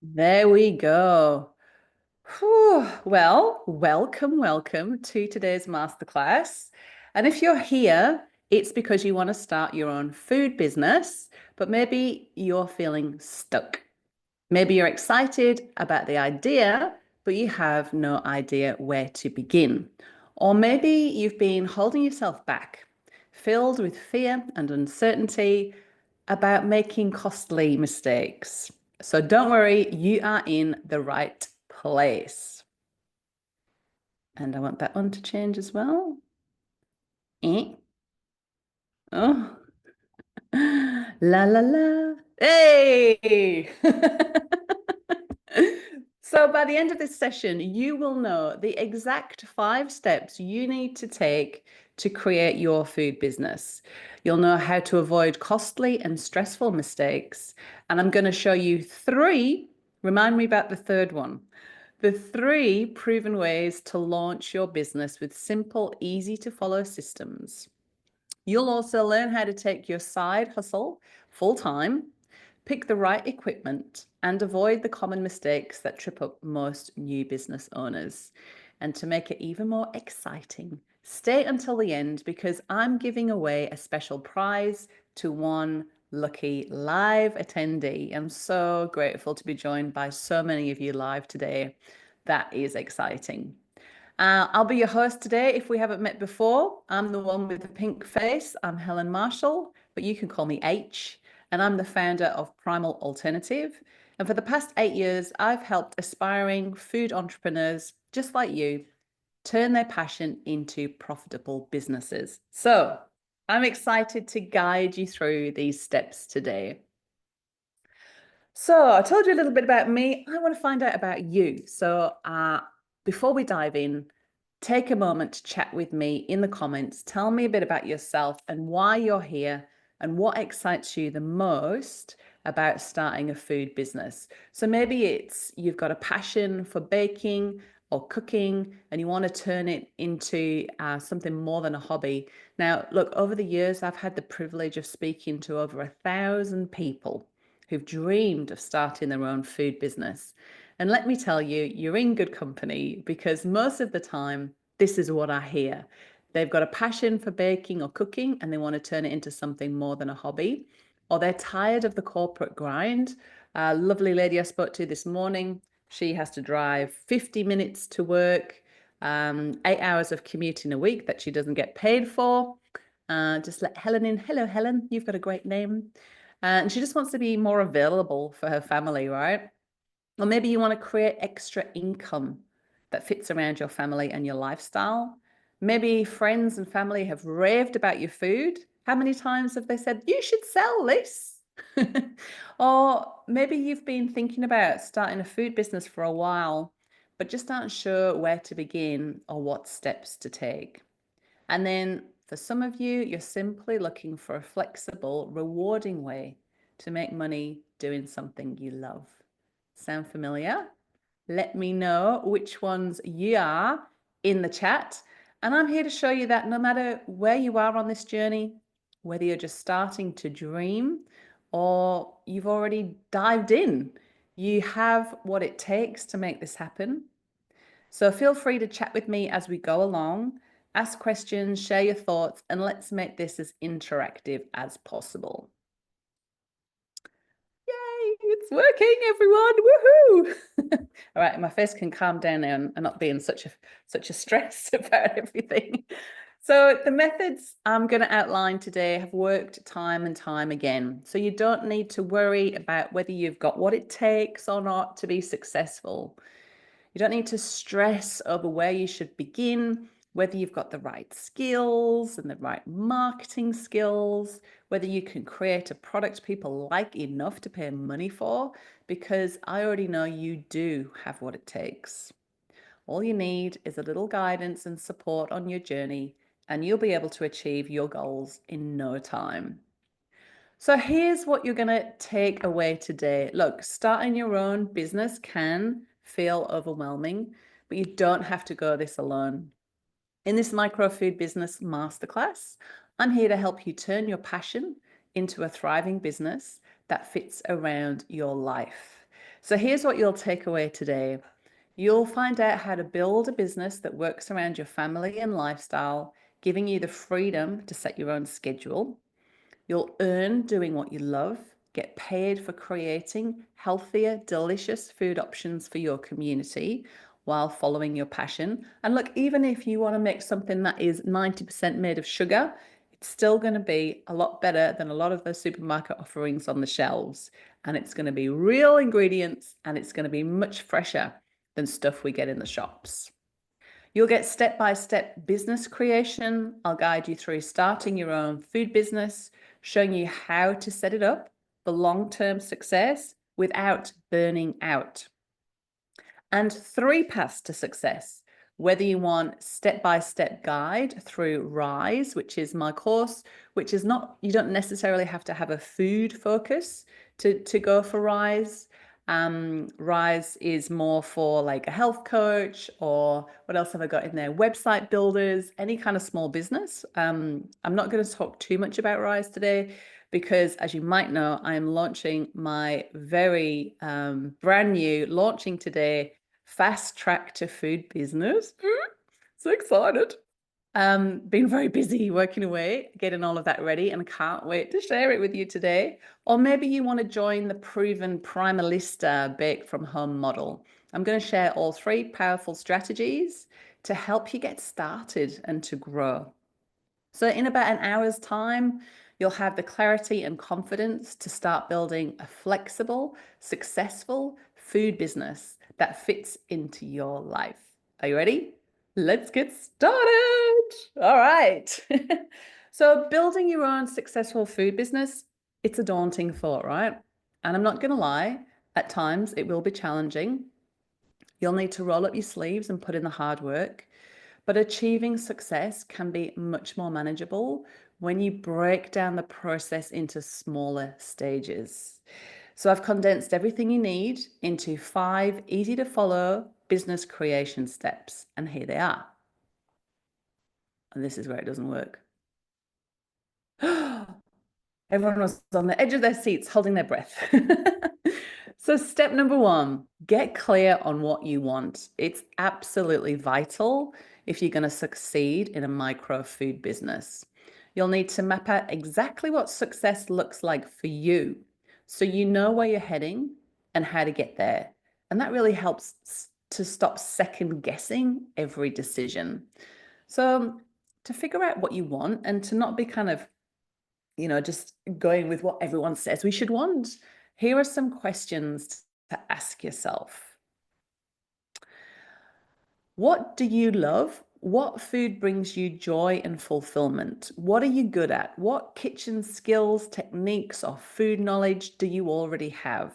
There we go. Whew. Well, welcome to today's masterclass. And if you're here, it's because you want to start your own food business, but maybe you're feeling stuck. Maybe you're excited about the idea, but you have no idea where to begin. Or maybe you've been holding yourself back, filled with fear and uncertainty about making costly mistakes. So don't worry, you are in the right place. And I want that one to change as well. Eh? Oh, la la la. Hey! So by the end of this session, you will know the exact 5 steps you need to take to create your food business. You'll know how to avoid costly and stressful mistakes. And I'm going to show you 3, remind me about the third one, the 3 proven ways to launch your business with simple, easy to follow systems. You'll also learn how to take your side hustle full time, pick the right equipment, and avoid the common mistakes that trip up most new business owners. And to make it even more exciting, stay until the end because I'm giving away a special prize to one lucky live attendee. I'm so grateful to be joined by so many of you live today. That is exciting. I'll be your host today if we haven't met before. I'm the one with the pink face. I'm Helen Marshall, but you can call me H. And I'm the founder of Primal Alternative. And for the past 8 years, I've helped aspiring food entrepreneurs just like you turn their passion into profitable businesses. So I'm excited to guide you through these steps today. So I told you a little bit about me. I want to find out about you. So before we dive in, take a moment to chat with me in the comments. Tell me a bit about yourself and why you're here and what excites you the most about starting a food business. So maybe it's you've got a passion for baking or cooking and you want to turn it into something more than a hobby. Now, look, over the years, I've had the privilege of speaking to over 1,000 people who've dreamed of starting their own food business. And let me tell you, you're in good company because most of the time, this is what I hear. They've got a passion for baking or cooking and they want to turn it into something more than a hobby, or they're tired of the corporate grind. A lovely lady I spoke to this morning, she has to drive 50 minutes to work, 8 hours of commuting a week that she doesn't get paid for. Just let Helen in. Hello, Helen. You've got a great name. And she just wants to be more available for her family, right? Or maybe you want to create extra income that fits around your family and your lifestyle. Maybe friends and family have raved about your food. How many times have they said, you should sell this? Or maybe you've been thinking about starting a food business for a while, but just aren't sure where to begin or what steps to take. And then for some of you, you're simply looking for a flexible, rewarding way to make money doing something you love. Sound familiar? Let me know which ones you are in the chat. And I'm here to show you that no matter where you are on this journey, whether you're just starting to dream or you've already dived in, you have what it takes to make this happen. So feel free to chat with me as we go along, ask questions, share your thoughts, and let's make this as interactive as possible. Yay, it's working, everyone. Woohoo! All right, my face can calm down now and not be in such a stress about everything. So the methods I'm going to outline today have worked time and time again. So you don't need to worry about whether you've got what it takes or not to be successful. You don't need to stress over where you should begin, whether you've got the right skills and the right marketing skills, whether you can create a product people like enough to pay money for, because I already know you do have what it takes. All you need is a little guidance and support on your journey, and you'll be able to achieve your goals in no time. So here's what you're going to take away today. Look, starting your own business can feel overwhelming, but you don't have to go this alone. In this Micro Food Business Masterclass, I'm here to help you turn your passion into a thriving business that fits around your life. So here's what you'll take away today. You'll find out how to build a business that works around your family and lifestyle, giving you the freedom to set your own schedule. You'll earn doing what you love, get paid for creating healthier, delicious food options for your community while following your passion. And look, even if you want to make something that is 90% made of sugar, it's still going to be a lot better than a lot of the supermarket offerings on the shelves. And it's going to be real ingredients and it's going to be much fresher than stuff we get in the shops. You'll get step-by-step business creation. I'll guide you through starting your own food business, showing you how to set it up for long-term success without burning out. And 3 paths to success. Whether you want step-by-step guide through Rise, which is my course, which is not, you don't necessarily have to have a food focus to go for Rise. Rise is more for like a health coach, or what else have I got in there? Website builders, any kind of small business. I'm not going to talk too much about Rise today because, as you might know, I am launching my very brand new, launching today, Fast Track to Food Business. So excited. Been very busy working away, getting all of that ready, and I can't wait to share it with you today. Or maybe you want to join the proven Primalista Bake from Home model. I'm going to share all 3 powerful strategies to help you get started and to grow. So in about an hour's time, you'll have the clarity and confidence to start building a flexible, successful food business that fits into your life. Are you ready? Let's get started. All right. So building your own successful food business, it's a daunting thought, right? And I'm not going to lie, at times it will be challenging. You'll need to roll up your sleeves and put in the hard work. But achieving success can be much more manageable when you break down the process into smaller stages. So I've condensed everything you need into 5 easy to follow business creation steps. And here they are. And this is where it doesn't work. Everyone was on the edge of their seats, holding their breath. So step number 1, get clear on what you want. It's absolutely vital if you're going to succeed in a micro food business. You'll need to map out exactly what success looks like for you, so you know where you're heading and how to get there. And that really helps to stop second guessing every decision. So to figure out what you want and to not be kind of just going with what everyone says we should want, here are some questions to ask yourself. What do you love? What food brings you joy and fulfillment? What are you good at? What kitchen skills, techniques, or food knowledge do you already have?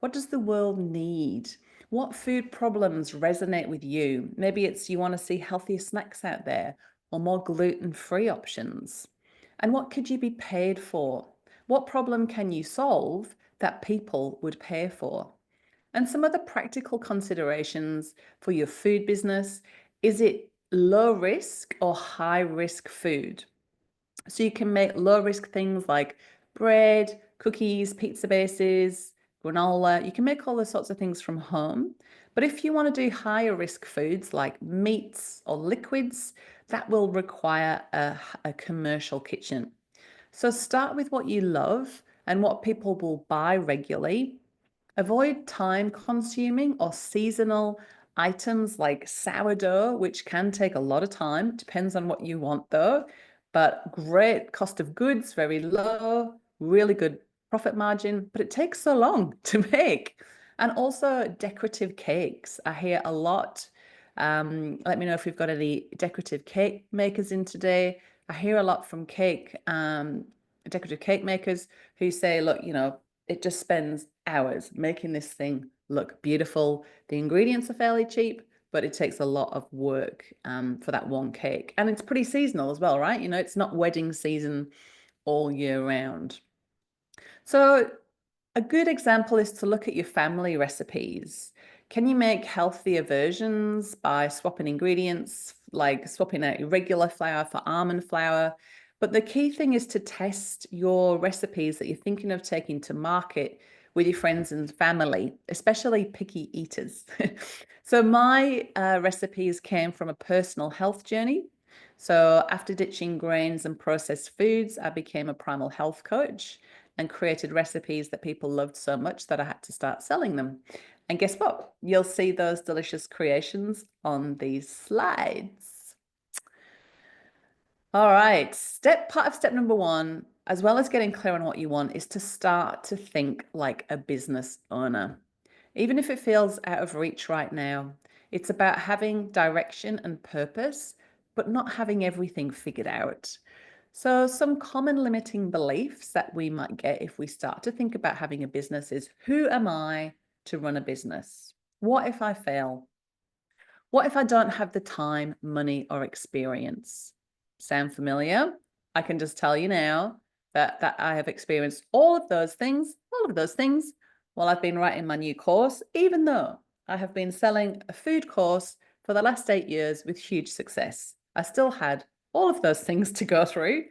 What does the world need? What food problems resonate with you? Maybe it's you want to see healthier snacks out there or more gluten-free options. And what could you be paid for? What problem can you solve that people would pay for? And some other practical considerations for your food business: is it low risk or high risk food? So you can make low risk things like bread, cookies, pizza bases, granola. You can make all those sorts of things from home. But if you want to do higher risk foods like meats or liquids, that will require a commercial kitchen. So start with what you love and what people will buy regularly. Avoid time-consuming or seasonal items like sourdough, which can take a lot of time. Depends on what you want though. But great cost of goods, very low, really good profit margin, but it takes so long to make. And also decorative cakes. I hear a lot. Let me know if we've got any decorative cake makers in today. I hear a lot from decorative cake makers who say, look, it just spends hours making this thing look beautiful. The ingredients are fairly cheap, but it takes a lot of work for that one cake. And it's pretty seasonal as well, right? It's not wedding season all year round. So a good example is to look at your family recipes. Can you make healthier versions by swapping ingredients, like swapping out irregular flour for almond flour? But the key thing is to test your recipes that you're thinking of taking to market with your friends and family, especially picky eaters. So my recipes came from a personal health journey. So after ditching grains and processed foods, I became a primal health coach and created recipes that people loved so much that I had to start selling them. And guess what? You'll see those delicious creations on these slides. All right, part of step number one, as well as getting clear on what you want, is to start to think like a business owner. Even if it feels out of reach right now, it's about having direction and purpose, but not having everything figured out. So some common limiting beliefs that we might get if we start to think about having a business is, who am I to run a business? What if I fail? What if I don't have the time, money, or experience? Sound familiar? I can just tell you now that I have experienced all of those things while I've been writing my new course, even though I have been selling a food course for the last 8 years with huge success. I still had all of those things to go through.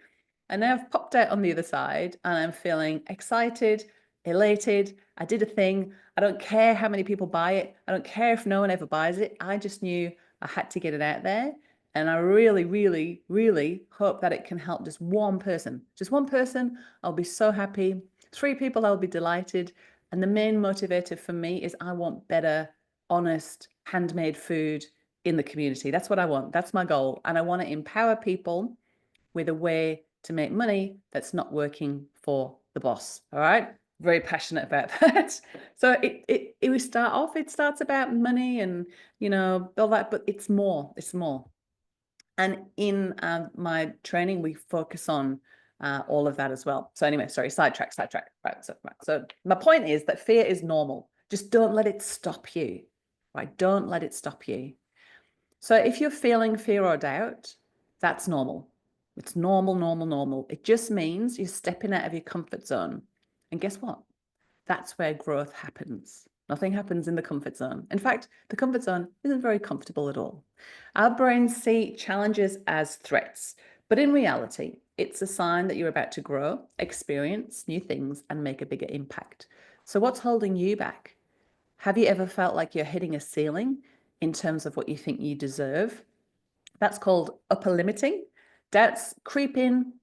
And now I've popped out on the other side and I'm feeling excited, elated. I did a thing. I don't care how many people buy it. I don't care if no one ever buys it. I just knew I had to get it out there. And I really, really, really hope that it can help just one person. Just one person, I'll be so happy. 3 people, I'll be delighted. And the main motivator for me is I want better, honest, handmade food in the community. That's what I want. That's my goal. And I want to empower people with a way to make money that's not working for the boss. All right. Very passionate about that. So it we start off, it starts about money and, all that, but it's more. And in my training, we focus on all of that as well. So anyway, sorry, sidetrack. Right. So my point is that fear is normal. Just don't let it stop you. Right. Don't let it stop you. So if you're feeling fear or doubt, that's normal. It's normal. It just means you're stepping out of your comfort zone. And guess what? That's where growth happens. Nothing happens in the comfort zone. In fact, the comfort zone isn't very comfortable at all. Our brains see challenges as threats, but in reality, it's a sign that you're about to grow, experience new things, and make a bigger impact. So what's holding you back? Have you ever felt like you're hitting a ceiling in terms of what you think you deserve? That's called upper limiting. Doubts creep in,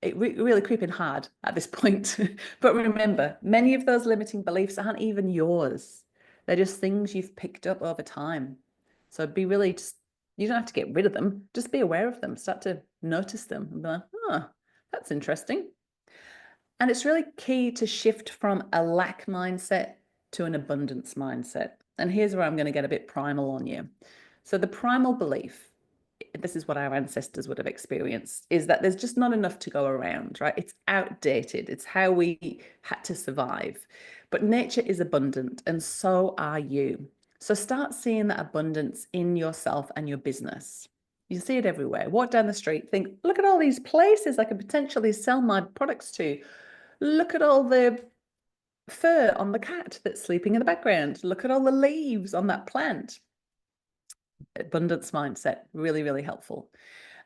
really creep in hard at this point. But remember, many of those limiting beliefs aren't even yours. They're just things you've picked up over time. So you don't have to get rid of them. Just be aware of them. Start to notice them and be like, oh, that's interesting. And it's really key to shift from a lack mindset to an abundance mindset. And here's where I'm going to get a bit primal on you. So the primal belief, this is what our ancestors would have experienced, is that there's just not enough to go around, right? It's outdated. It's how we had to survive. But nature is abundant, and so are you. So start seeing that abundance in yourself and your business. You see it everywhere. Walk down the street, think, look at all these places I could potentially sell my products to. Look at all the fur on the cat that's sleeping in the background. Look at all the leaves on that plant. Abundance mindset, really, really helpful.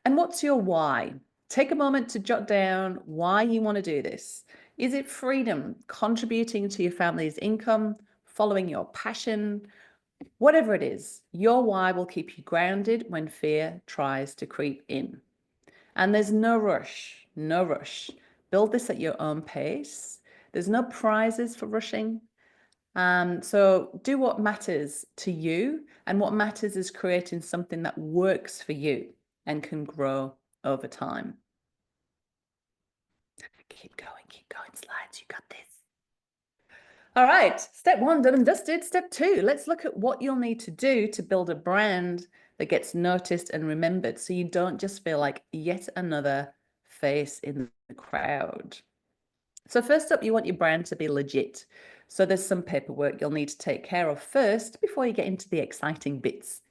And what's your why? Take a moment to jot down why you want to do this. Is it freedom, contributing to your family's income, following your passion? Whatever it is, your why will keep you grounded when fear tries to creep in. And there's no rush. Build this at your own pace. There's no prizes for rushing. So do what matters to you, and what matters is creating something that works for you and can grow over time. Keep going, slides, you got this. All right, step 1 done and dusted. Step 2, let's look at what you'll need to do to build a brand that gets noticed and remembered, so you don't just feel like yet another face in the crowd. So first up, you want your brand to be legit. So there's some paperwork you'll need to take care of first before you get into the exciting bits.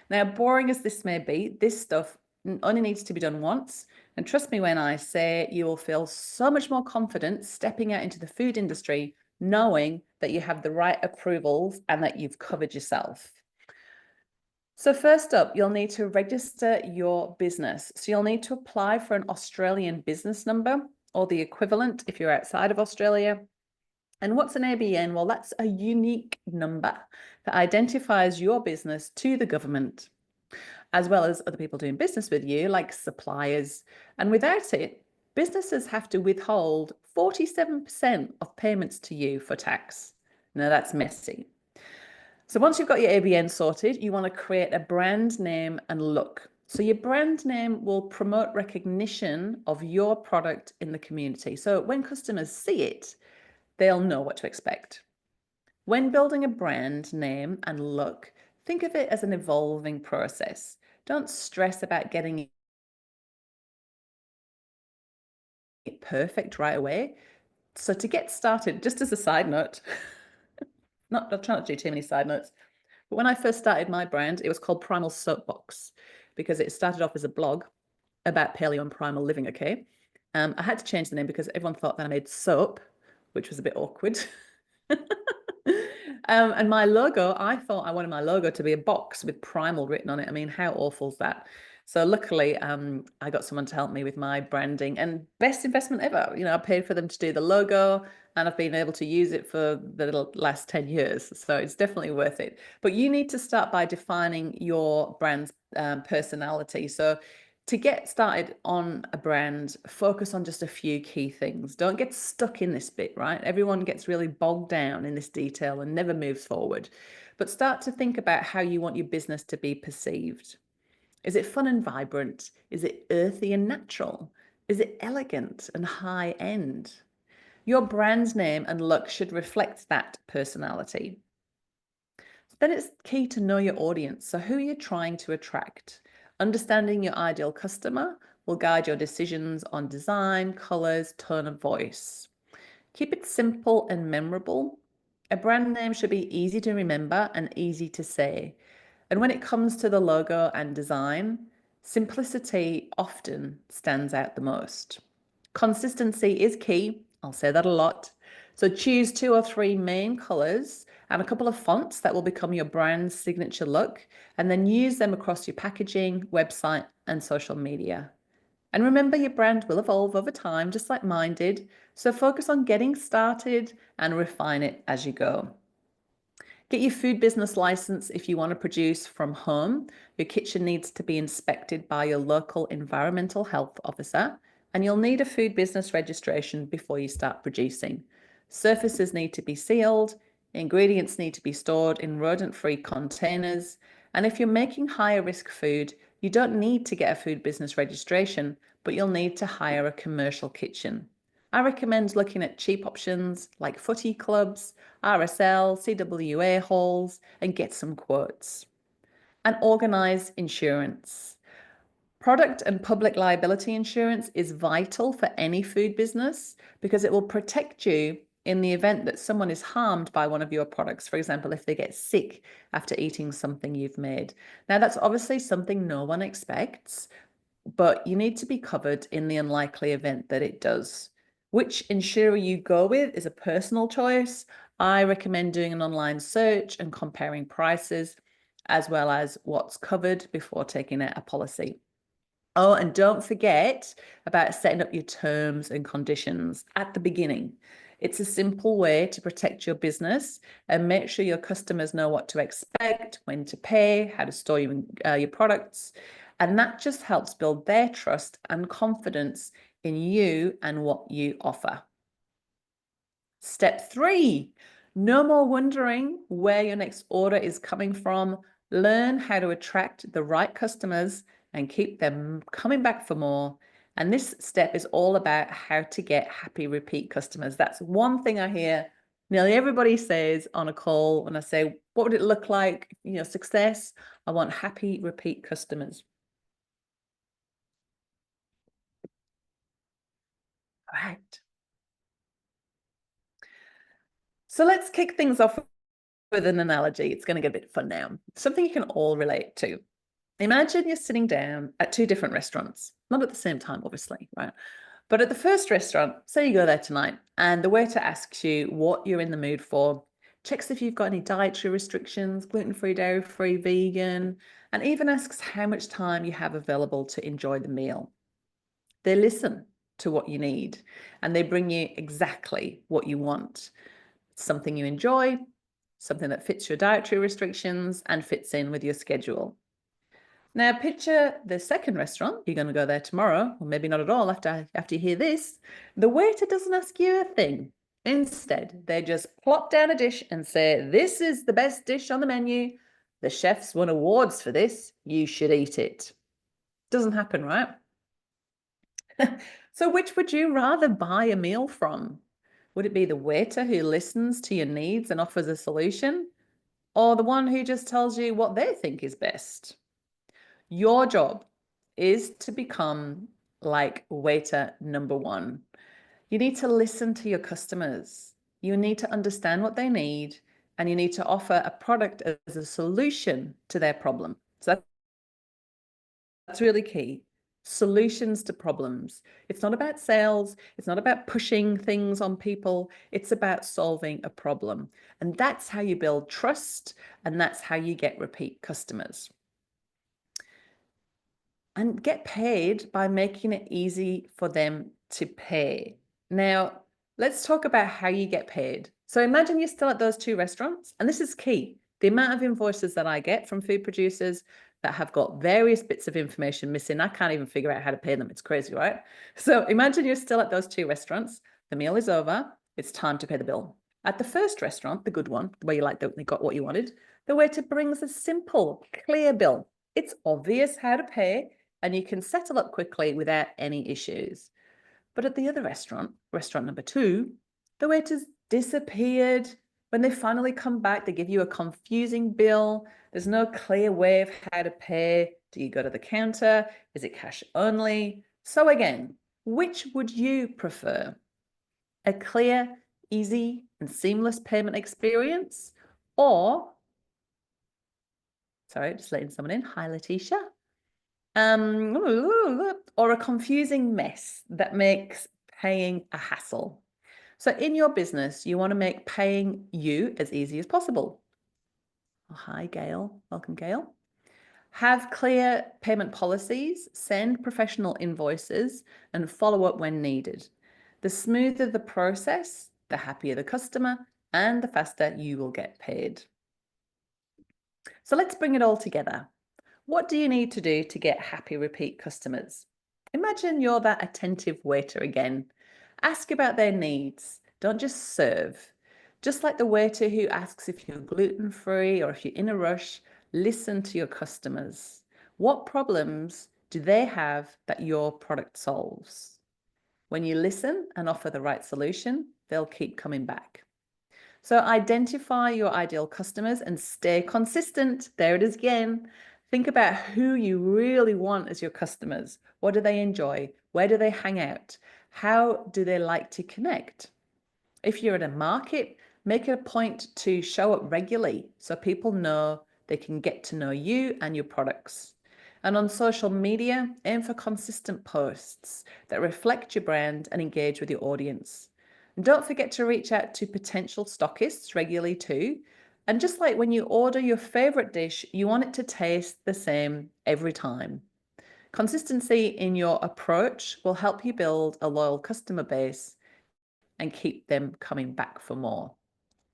Now, boring as this may be, this stuff only needs to be done once. And trust me when I say you will feel so much more confident stepping out into the food industry, knowing that you have the right approvals and that you've covered yourself. So first up, you'll need to register your business. So you'll need to apply for an Australian business number or the equivalent if you're outside of Australia. And what's an ABN? Well, that's a unique number that identifies your business to the government, as well as other people doing business with you, like suppliers. And without it, businesses have to withhold 47% of payments to you for tax. Now, that's messy. So once you've got your ABN sorted, you want to create a brand name and look. So your brand name will promote recognition of your product in the community. So when customers see it, they'll know what to expect. When building a brand name and look, think of it as an evolving process. Don't stress about getting it perfect right away. So to get started, just as a side note, I'll try not to do too many side notes, but when I first started my brand, it was called Primal Soapbox because it started off as a blog about paleo and primal living, okay? I had to change the name because everyone thought that I made soap, which was a bit awkward. And my logo, I thought I wanted my logo to be a box with primal written on it. I mean, how awful is that? So luckily, I got someone to help me with my branding, and best investment ever. You know, I paid for them to do the logo, and I've been able to use it for the last 10 years. So it's definitely worth it. But you need to start by defining your brand's personality. So to get started on a brand, focus on just a few key things. Don't get stuck in this bit, right? Everyone gets really bogged down in this detail and never moves forward. But start to think about how you want your business to be perceived. Is it fun and vibrant? Is it earthy and natural? Is it elegant and high end? Your brand name and look should reflect that personality. Then it's key to know your audience. So, who you're trying to attract. Understanding your ideal customer will guide your decisions on design, colors, tone of voice. Keep it simple and memorable. A brand name should be easy to remember and easy to say. And when it comes to the logo and design, simplicity often stands out the most. Consistency is key. I'll say that a lot. So choose 2 or 3 main colors and a couple of fonts that will become your brand's signature look, and then use them across your packaging, website, and social media. And remember, your brand will evolve over time, just like mine did. So focus on getting started and refine it as you go. Get your food business license if you want to produce from home. Your kitchen needs to be inspected by your local environmental health officer, and you'll need a food business registration before you start producing. Surfaces need to be sealed, ingredients need to be stored in rodent-free containers, and if you're making higher risk food, you don't need to get a food business registration, but you'll need to hire a commercial kitchen. I recommend looking at cheap options like footy clubs, RSL, CWA halls, and get some quotes. And organize insurance. Product and public liability insurance is vital for any food business because it will protect you in the event that someone is harmed by one of your products. For example, if they get sick after eating something you've made. Now, that's obviously something no one expects, but you need to be covered in the unlikely event that it does. Which insurer you go with is a personal choice. I recommend doing an online search and comparing prices, as well as what's covered before taking out a policy. Oh, and don't forget about setting up your terms and conditions at the beginning. It's a simple way to protect your business and make sure your customers know what to expect, when to pay, how to store your products. And that just helps build their trust and confidence in you and what you offer. Step 3, no more wondering where your next order is coming from. Learn how to attract the right customers and keep them coming back for more. And this step is all about how to get happy repeat customers. That's one thing I hear nearly everybody says on a call when I say, what would it look like? Success. I want happy repeat customers. Right. So let's kick things off with an analogy. It's going to get a bit fun now. Something you can all relate to. Imagine you're sitting down at 2 different restaurants, not at the same time, obviously, right? But at the first restaurant, say you go there tonight, and the waiter asks you what you're in the mood for, checks if you've got any dietary restrictions, gluten-free, dairy-free, vegan, and even asks how much time you have available to enjoy the meal. They listen to what you need, and they bring you exactly what you want. something you enjoy, something that fits your dietary restrictions and fits in with your schedule. Now, picture the second restaurant. You're going to go there tomorrow, or maybe not at all after you hear this. The waiter doesn't ask you a thing. Instead, they just plop down a dish and say, "This is the best dish on the menu. The chefs won awards for this. You should eat it." Doesn't happen, right? So which would you rather buy a meal from? Would it be the waiter who listens to your needs and offers a solution, or the one who just tells you what they think is best? Your job is to become like waiter number one. You need to listen to your customers. You need to understand what they need, and you need to offer a product as a solution to their problem. So that's really key. Solutions to problems. It's not about sales. It's not about pushing things on people. It's about solving a problem. And that's how you build trust, and that's how you get repeat customers. And get paid by making it easy for them to pay. Now, let's talk about how you get paid. So imagine you're still at those two restaurants, and this is key. The amount of invoices that I get from food producers that have got various bits of information missing, I can't even figure out how to pay them. It's crazy, right? So imagine you're still at those two restaurants. The meal is over. It's time to pay the bill. At the first restaurant, the good one, where you got what you wanted, the waiter brings a simple, clear bill. It's obvious how to pay, and you can settle up quickly without any issues. But at the other restaurant, restaurant number 2, the waiters disappeared. When they finally come back, they give you a confusing bill. There's no clear way of how to pay. Do you go to the counter? Is it cash only? So again, which would you prefer? A clear, easy, and seamless payment experience? Or, sorry, just letting someone in. Hi, Letitia. Or a confusing mess that makes paying a hassle. So in your business, you want to make paying you as easy as possible. Oh, hi, Gail. Welcome, Gail. Have clear payment policies, send professional invoices, and follow up when needed. The smoother the process, the happier the customer, and the faster you will get paid. So let's bring it all together. What do you need to do to get happy repeat customers? Imagine you're that attentive waiter again. Ask about their needs. Don't just serve. Just like the waiter who asks if you're gluten-free or if you're in a rush, listen to your customers. What problems do they have that your product solves? When you listen and offer the right solution, they'll keep coming back. So identify your ideal customers and stay consistent. There it is again. Think about who you really want as your customers. What do they enjoy? Where do they hang out? How do they like to connect? If you're at a market, make it a point to show up regularly so people know they can get to know you and your products. And on social media, aim for consistent posts that reflect your brand and engage with your audience. And don't forget to reach out to potential stockists regularly too. And just like when you order your favorite dish, you want it to taste the same every time. Consistency in your approach will help you build a loyal customer base and keep them coming back for more.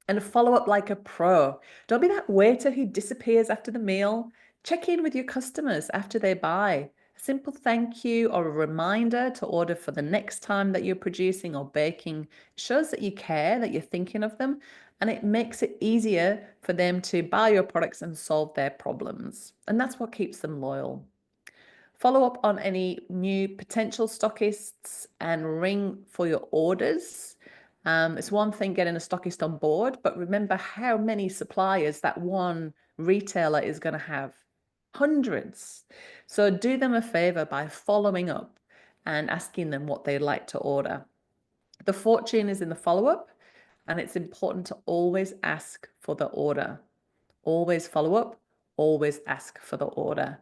And follow up like a pro. Don't be that waiter who disappears after the meal. Check in with your customers after they buy. A simple thank you or a reminder to order for the next time that you're producing or baking shows that you care, that you're thinking of them, and it makes it easier for them to buy your products and solve their problems. And that's what keeps them loyal. Follow up on any new potential stockists and ring for your orders. It's one thing getting a stockist on board, but remember how many suppliers that one retailer is going to have. Hundreds. So do them a favor by following up and asking them what they'd like to order. The fortune is in the follow-up, and it's important to always ask for the order. Always follow up, always ask for the order.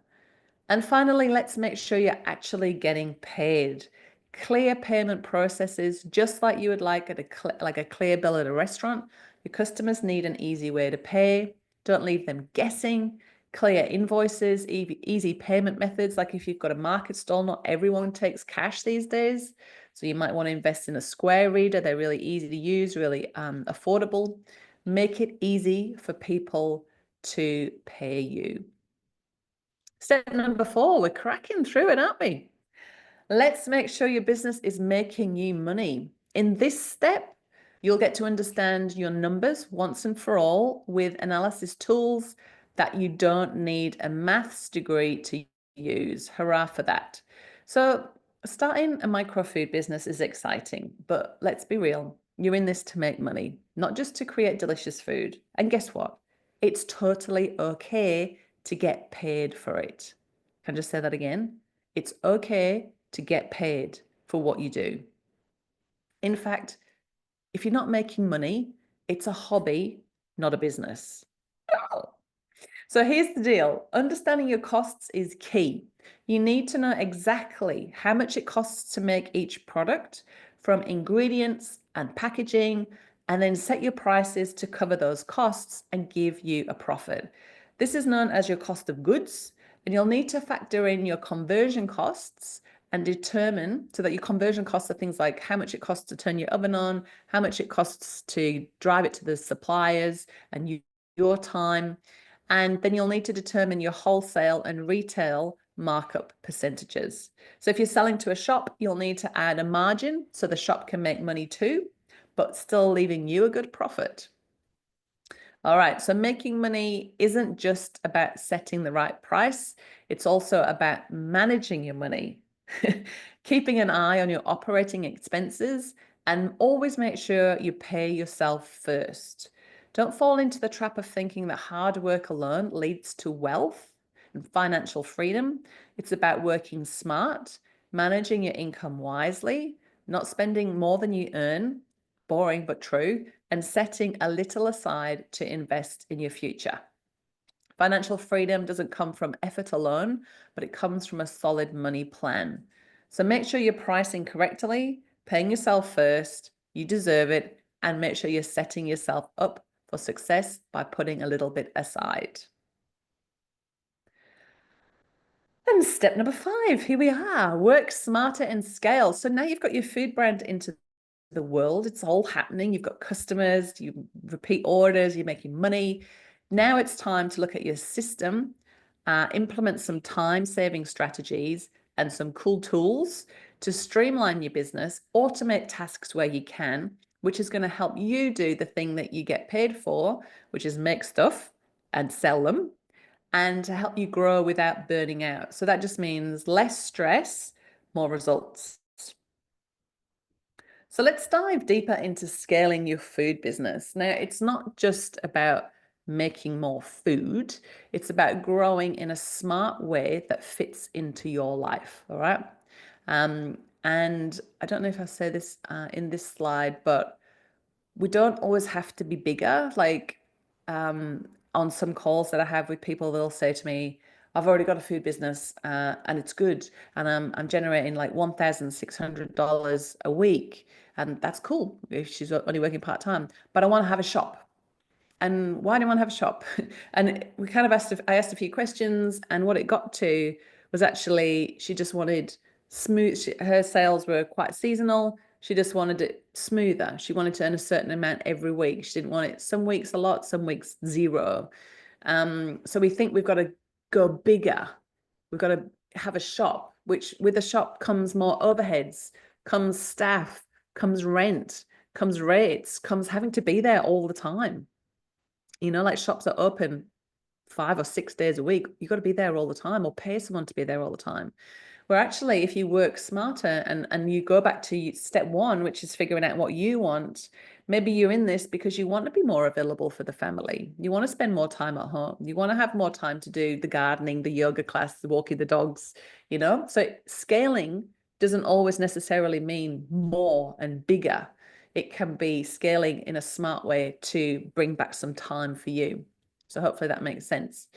And finally, let's make sure you're actually getting paid. Clear payment processes, just like you would like at a clear bill at a restaurant. Your customers need an easy way to pay. Don't leave them guessing. Clear invoices, easy payment methods. Like if you've got a market stall, not everyone takes cash these days. So you might want to invest in a square reader. They're really easy to use, really affordable. Make it easy for people to pay you. Step number 4, we're cracking through it, aren't we? Let's make sure your business is making you money. In this step, you'll get to understand your numbers once and for all with analysis tools that you don't need a maths degree to use. Hurrah for that. So starting a micro food business is exciting, but let's be real. You're in this to make money, not just to create delicious food. And guess what? It's totally okay to get paid for it. Can I just say that again? It's okay to get paid for what you do. In fact, if you're not making money, it's a hobby, not a business. So here's the deal. Understanding your costs is key. You need to know exactly how much it costs to make each product, from ingredients and packaging, and then set your prices to cover those costs and give you a profit. This is known as your cost of goods, and you'll need to factor in your conversion costs and determine so that your conversion costs are things like how much it costs to turn your oven on, how much it costs to drive it to the suppliers, and your time. And then you'll need to determine your wholesale and retail markup percentages. So if you're selling to a shop, you'll need to add a margin so the shop can make money too, but still leaving you a good profit. All right, so making money isn't just about setting the right price, it's also about managing your money, keeping an eye on your operating expenses, and always make sure you pay yourself first. Don't fall into the trap of thinking that hard work alone leads to wealth and financial freedom. It's about working smart, managing your income wisely, not spending more than you earn, boring but true, and setting a little aside to invest in your future. Financial freedom doesn't come from effort alone, but it comes from a solid money plan. So make sure you're pricing correctly, paying yourself first, you deserve it, and make sure you're setting yourself up for success by putting a little bit aside. And step number 5, here we are, work smarter and scale. So now you've got your food brand into the world. It's all happening. You've got customers, you repeat orders, you're making money. Now it's time to look at your system, implement some time-saving strategies and some cool tools to streamline your business, automate tasks where you can, which is going to help you do the thing that you get paid for, which is make stuff and sell them, and to help you grow without burning out. So that just means less stress, more results. So let's dive deeper into scaling your food business. Now, it's not just about making more food, it's about growing in a smart way that fits into your life. All right. And I don't know if I say this in this slide, but we don't always have to be bigger. Like on some calls that I have with people, they'll say to me, I've already got a food business and it's good. And I'm generating like $1,600 a week. And that's cool if she's only working part-time. But I want to have a shop. And why do I want to have a shop? And we kind of I asked a few questions, and what it got to was actually she just wanted smooth. Her sales were quite seasonal. She just wanted it smoother. She wanted to earn a certain amount every week. She didn't want it some weeks a lot, some weeks zero. So we think we've got to go bigger. We've got to have a shop, which with a shop comes more overheads, comes staff, comes rent, comes rates, comes having to be there all the time. You know, like shops are open 5 or 6 days a week. You've got to be there all the time or pay someone to be there all the time. Where actually, if you work smarter and you go back to step 1, which is figuring out what you want, maybe you're in this because you want to be more available for the family. You want to spend more time at home. You want to have more time to do the gardening, the yoga class, the walking the dogs, you know? So scaling doesn't always necessarily mean more and bigger. It can be scaling in a smart way to bring back some time for you. So hopefully that makes sense.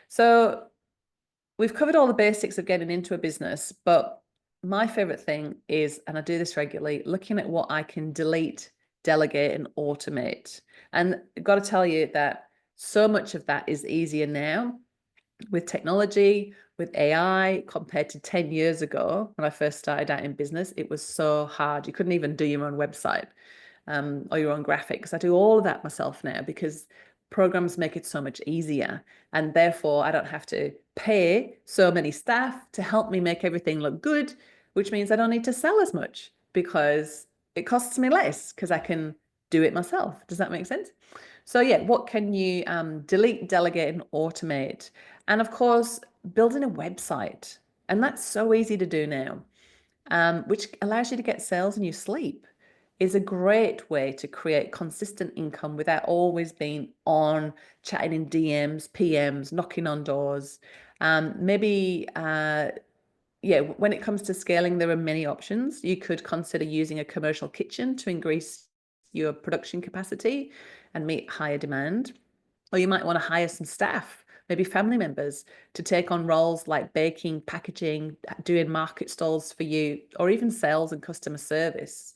So we've covered all the basics of getting into a business, but my favorite thing is, and I do this regularly, looking at what I can delete, delegate, and automate. And I've got to tell you that so much of that is easier now with technology, with AI, compared to 10 years ago when I first started out in business, it was so hard. You couldn't even do your own website or your own graphics. I do all of that myself now because programs make it so much easier. And therefore, I don't have to pay so many staff to help me make everything look good, which means I don't need to sell as much because it costs me less because I can do it myself. Does that make sense? So yeah, what can you delete, delegate, and automate? And of course, building a website. And that's so easy to do now, which allows you to get sales in your sleep, is a great way to create consistent income without always being on, chatting in DMs, PMs, knocking on doors. Maybe yeah, when it comes to scaling, there are many options. You could consider using a commercial kitchen to increase your production capacity and meet higher demand. Or you might want to hire some staff, maybe family members, to take on roles like baking, packaging, doing market stalls for you, or even sales and customer service.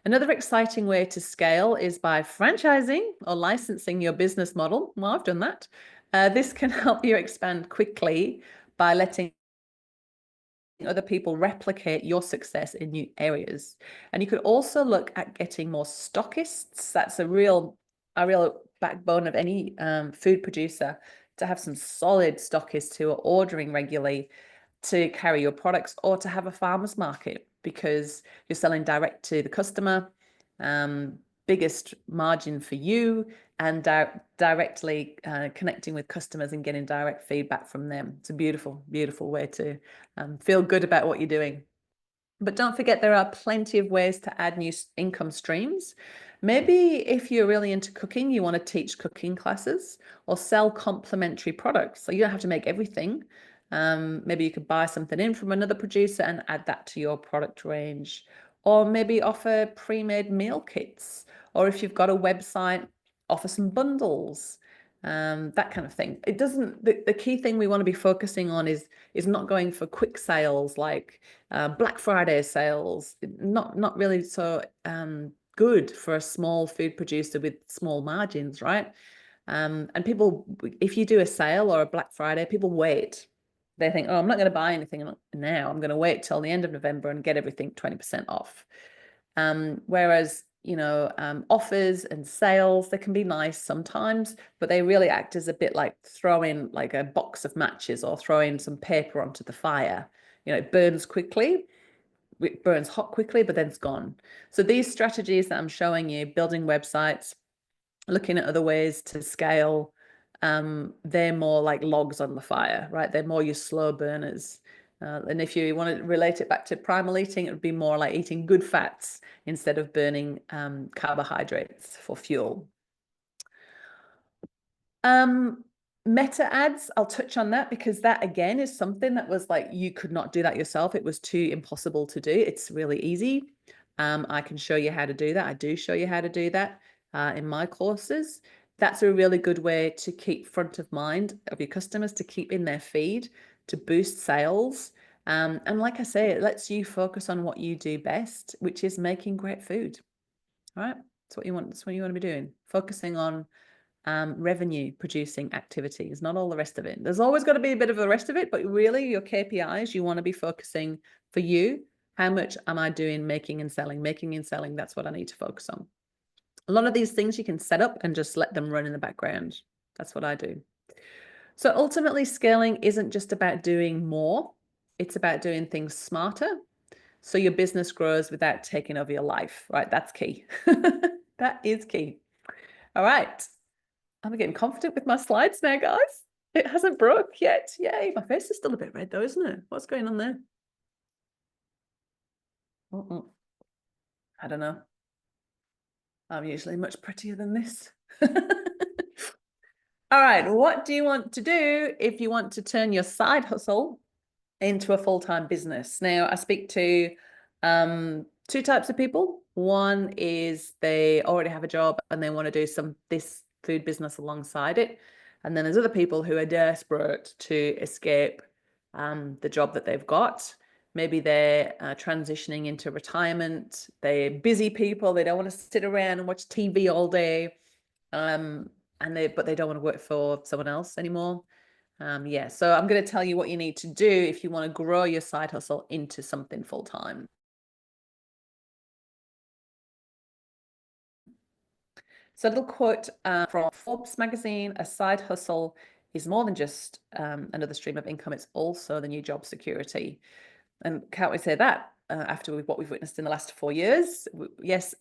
Another exciting way to scale is by franchising or licensing your business model. Well, I've done that. This can help you expand quickly by letting other people replicate your success in new areas. And you could also look at getting more stockists. That's a real backbone of any food producer, to have some solid stockists who are ordering regularly to carry your products, or to have a farmer's market because you're selling direct to the customer. Biggest margin for you, and directly connecting with customers and getting direct feedback from them. It's a beautiful, beautiful way to feel good about what you're doing. But don't forget, there are plenty of ways to add new income streams. Maybe if you're really into cooking, you want to teach cooking classes or sell complementary products. So you don't have to make everything. Maybe you could buy something in from another producer and add that to your product range. Or maybe offer pre-made meal kits. Or if you've got a website, offer some bundles. That kind of thing. It doesn't, the key thing we want to be focusing on is not going for quick sales like Black Friday sales. Not really so good for a small food producer with small margins, right? And people, if you do a sale or a Black Friday, people wait. They think, oh, I'm not going to buy anything now. I'm going to wait till the end of November and get everything 20% off. Whereas, offers and sales, they can be nice sometimes, but they really act as a bit like throwing like a box of matches or throwing some paper onto the fire. It burns quickly, it burns hot quickly, but then it's gone. So these strategies that I'm showing you, building websites, looking at other ways to scale, they're more like logs on the fire, right? They're more your slow burners. And if you want to relate it back to primal eating, it would be more like eating good fats instead of burning carbohydrates for fuel. Meta ads, I'll touch on that because that again is something that was like, you could not do that yourself. It was too impossible to do. It's really easy. I can show you how to do that. I do show you how to do that in my courses. That's a really good way to keep front of mind of your customers, to keep in their feed, to boost sales. And like I say, it lets you focus on what you do best, which is making great food. All right. That's what you want. That's what you want to be doing. Focusing on revenue producing activities, not all the rest of it. There's always got to be a bit of the rest of it, but really your KPIs, you want to be focusing for you. How much am I doing making and selling? Making and selling, that's what I need to focus on. A lot of these things you can set up and just let them run in the background. That's what I do. So ultimately, scaling isn't just about doing more. It's about doing things smarter so your business grows without taking over your life, right? That's key. That is key. All right. I'm getting confident with my slides now, guys. It hasn't broke yet. Yay. My face is still a bit red though, isn't it? What's going on there? I don't know. I'm usually much prettier than this. All right. What do you want to do if you want to turn your side hustle into a full-time business? Now, I speak to two types of people. One is they already have a job and they want to do this food business alongside it. And then there's other people who are desperate to escape the job that they've got. Maybe they're transitioning into retirement. They're busy people. They don't want to sit around and watch TV all day. But they don't want to work for someone else anymore. Yeah, so I'm going to tell you what you need to do if you want to grow your side hustle into something full time. So a little quote from Forbes magazine: a side hustle is more than just another stream of income. It's also the new job security. And can't we say that after what we've witnessed in the last 4 years? Yes,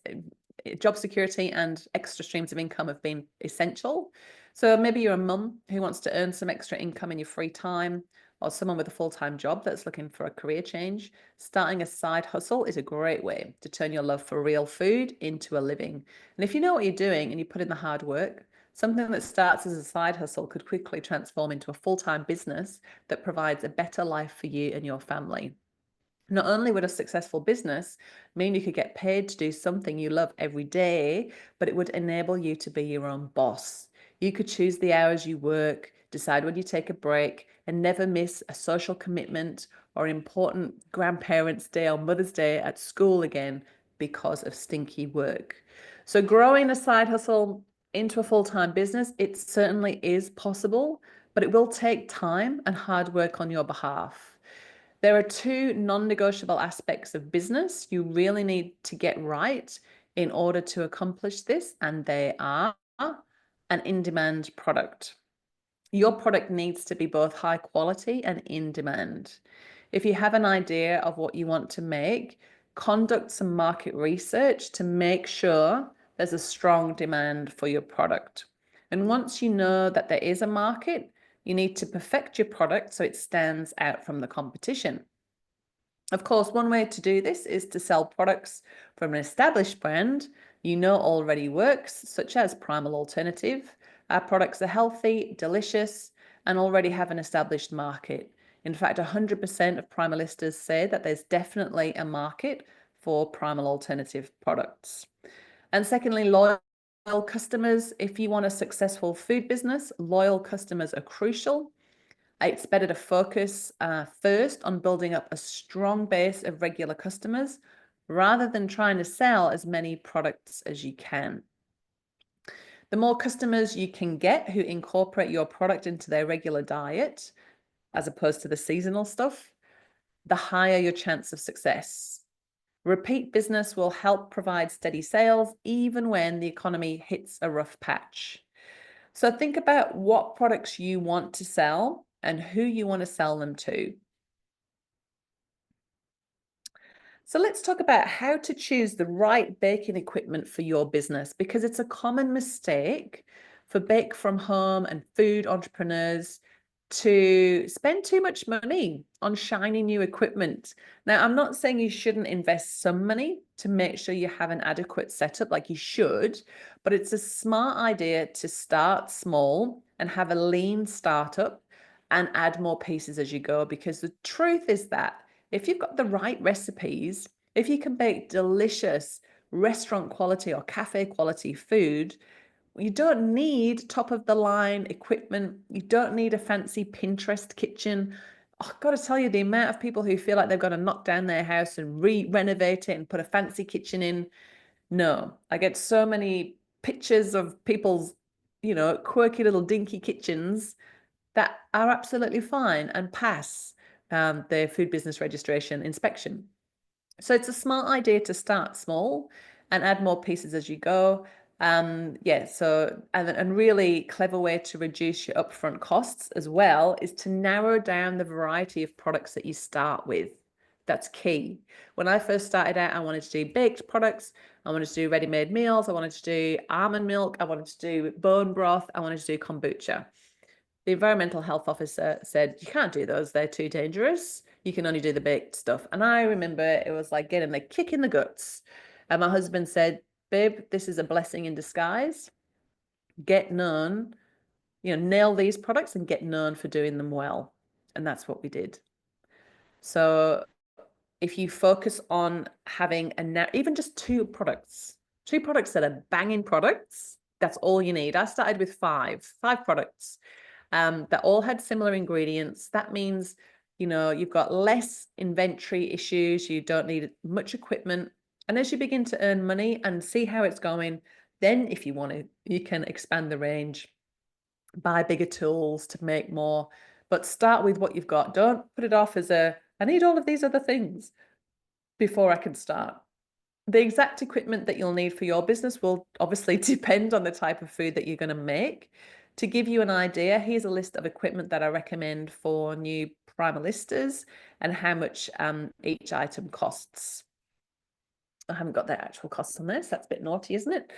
job security and extra streams of income have been essential. So maybe you're a mum who wants to earn some extra income in your free time, or someone with a full-time job that's looking for a career change. Starting a side hustle is a great way to turn your love for real food into a living. And if you know what you're doing and you put in the hard work, something that starts as a side hustle could quickly transform into a full-time business that provides a better life for you and your family. Not only would a successful business mean you could get paid to do something you love every day, but it would enable you to be your own boss. You could choose the hours you work, decide when you take a break, and never miss a social commitment or an important grandparents' day or Mother's Day at school again because of stinky work. So, growing a side hustle into a full-time business, it certainly is possible, but it will take time and hard work on your behalf. There are two non-negotiable aspects of business you really need to get right in order to accomplish this, and they are an in-demand product. Your product needs to be both high quality and in demand. If you have an idea of what you want to make, conduct some market research to make sure there's a strong demand for your product. And once you know that there is a market, you need to perfect your product so it stands out from the competition. Of course, one way to do this is to sell products from an established brand you know already works, such as Primal Alternative. Our products are healthy, delicious, and already have an established market. In fact, 100% of primalistas say that there's definitely a market for Primal Alternative products. And secondly, loyal customers. If you want a successful food business, loyal customers are crucial. It's better to focus first on building up a strong base of regular customers rather than trying to sell as many products as you can. The more customers you can get who incorporate your product into their regular diet, as opposed to the seasonal stuff, the higher your chance of success. Repeat business will help provide steady sales even when the economy hits a rough patch. So think about what products you want to sell and who you want to sell them to. So let's talk about how to choose the right baking equipment for your business, because it's a common mistake for bake from home and food entrepreneurs to spend too much money on shiny new equipment. Now, I'm not saying you shouldn't invest some money to make sure you have an adequate setup, like you should, but it's a smart idea to start small and have a lean startup and add more pieces as you go, because the truth is that if you've got the right recipes, if you can bake delicious restaurant quality or cafe quality food, you don't need top of the line equipment. You don't need a fancy Pinterest kitchen. Oh, I've got to tell you, the amount of people who feel like they've got to knock down their house and renovate it and put a fancy kitchen in. No, I get so many pictures of people's, quirky little dinky kitchens that are absolutely fine and pass their food business registration inspection. So it's a smart idea to start small and add more pieces as you go. Yeah, so and really clever way to reduce your upfront costs as well is to narrow down the variety of products that you start with. That's key. When I first started out, I wanted to do baked products. I wanted to do ready-made meals. I wanted to do almond milk. I wanted to do bone broth. I wanted to do kombucha. The environmental health officer said, you can't do those, they're too dangerous. You can only do the baked stuff. And I remember it was like getting a kick in the guts. And my husband said, babe, this is a blessing in disguise. Get known, nail these products and get known for doing them well. And that's what we did. So if you focus on having even just two products that are banging products, that's all you need. I started with five products that all had similar ingredients. That means, you've got less inventory issues. You don't need much equipment. And as you begin to earn money and see how it's going, then if you want to, you can expand the range. buy bigger tools to make more, but start with what you've got. Don't put it off as I need all of these other things before I can start. The exact equipment that you'll need for your business will obviously depend on the type of food that you're going to make. To give you an idea, here's a list of equipment that I recommend for new primalistas and how much each item costs. I haven't got their actual costs on this. That's a bit naughty, isn't it?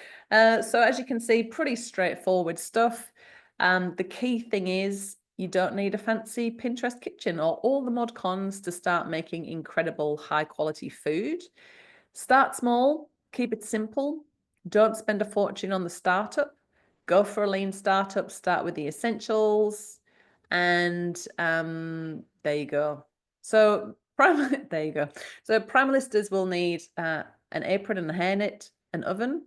So as you can see, pretty straightforward stuff. The key thing is you don't need a fancy Pinterest kitchen or all the mod cons to start making incredible high quality food. Start small, keep it simple. Don't spend a fortune on the startup. Go for a lean startup, start with the essentials. And there you go. So there you go. So primalistas will need an apron and a hairnet, an oven,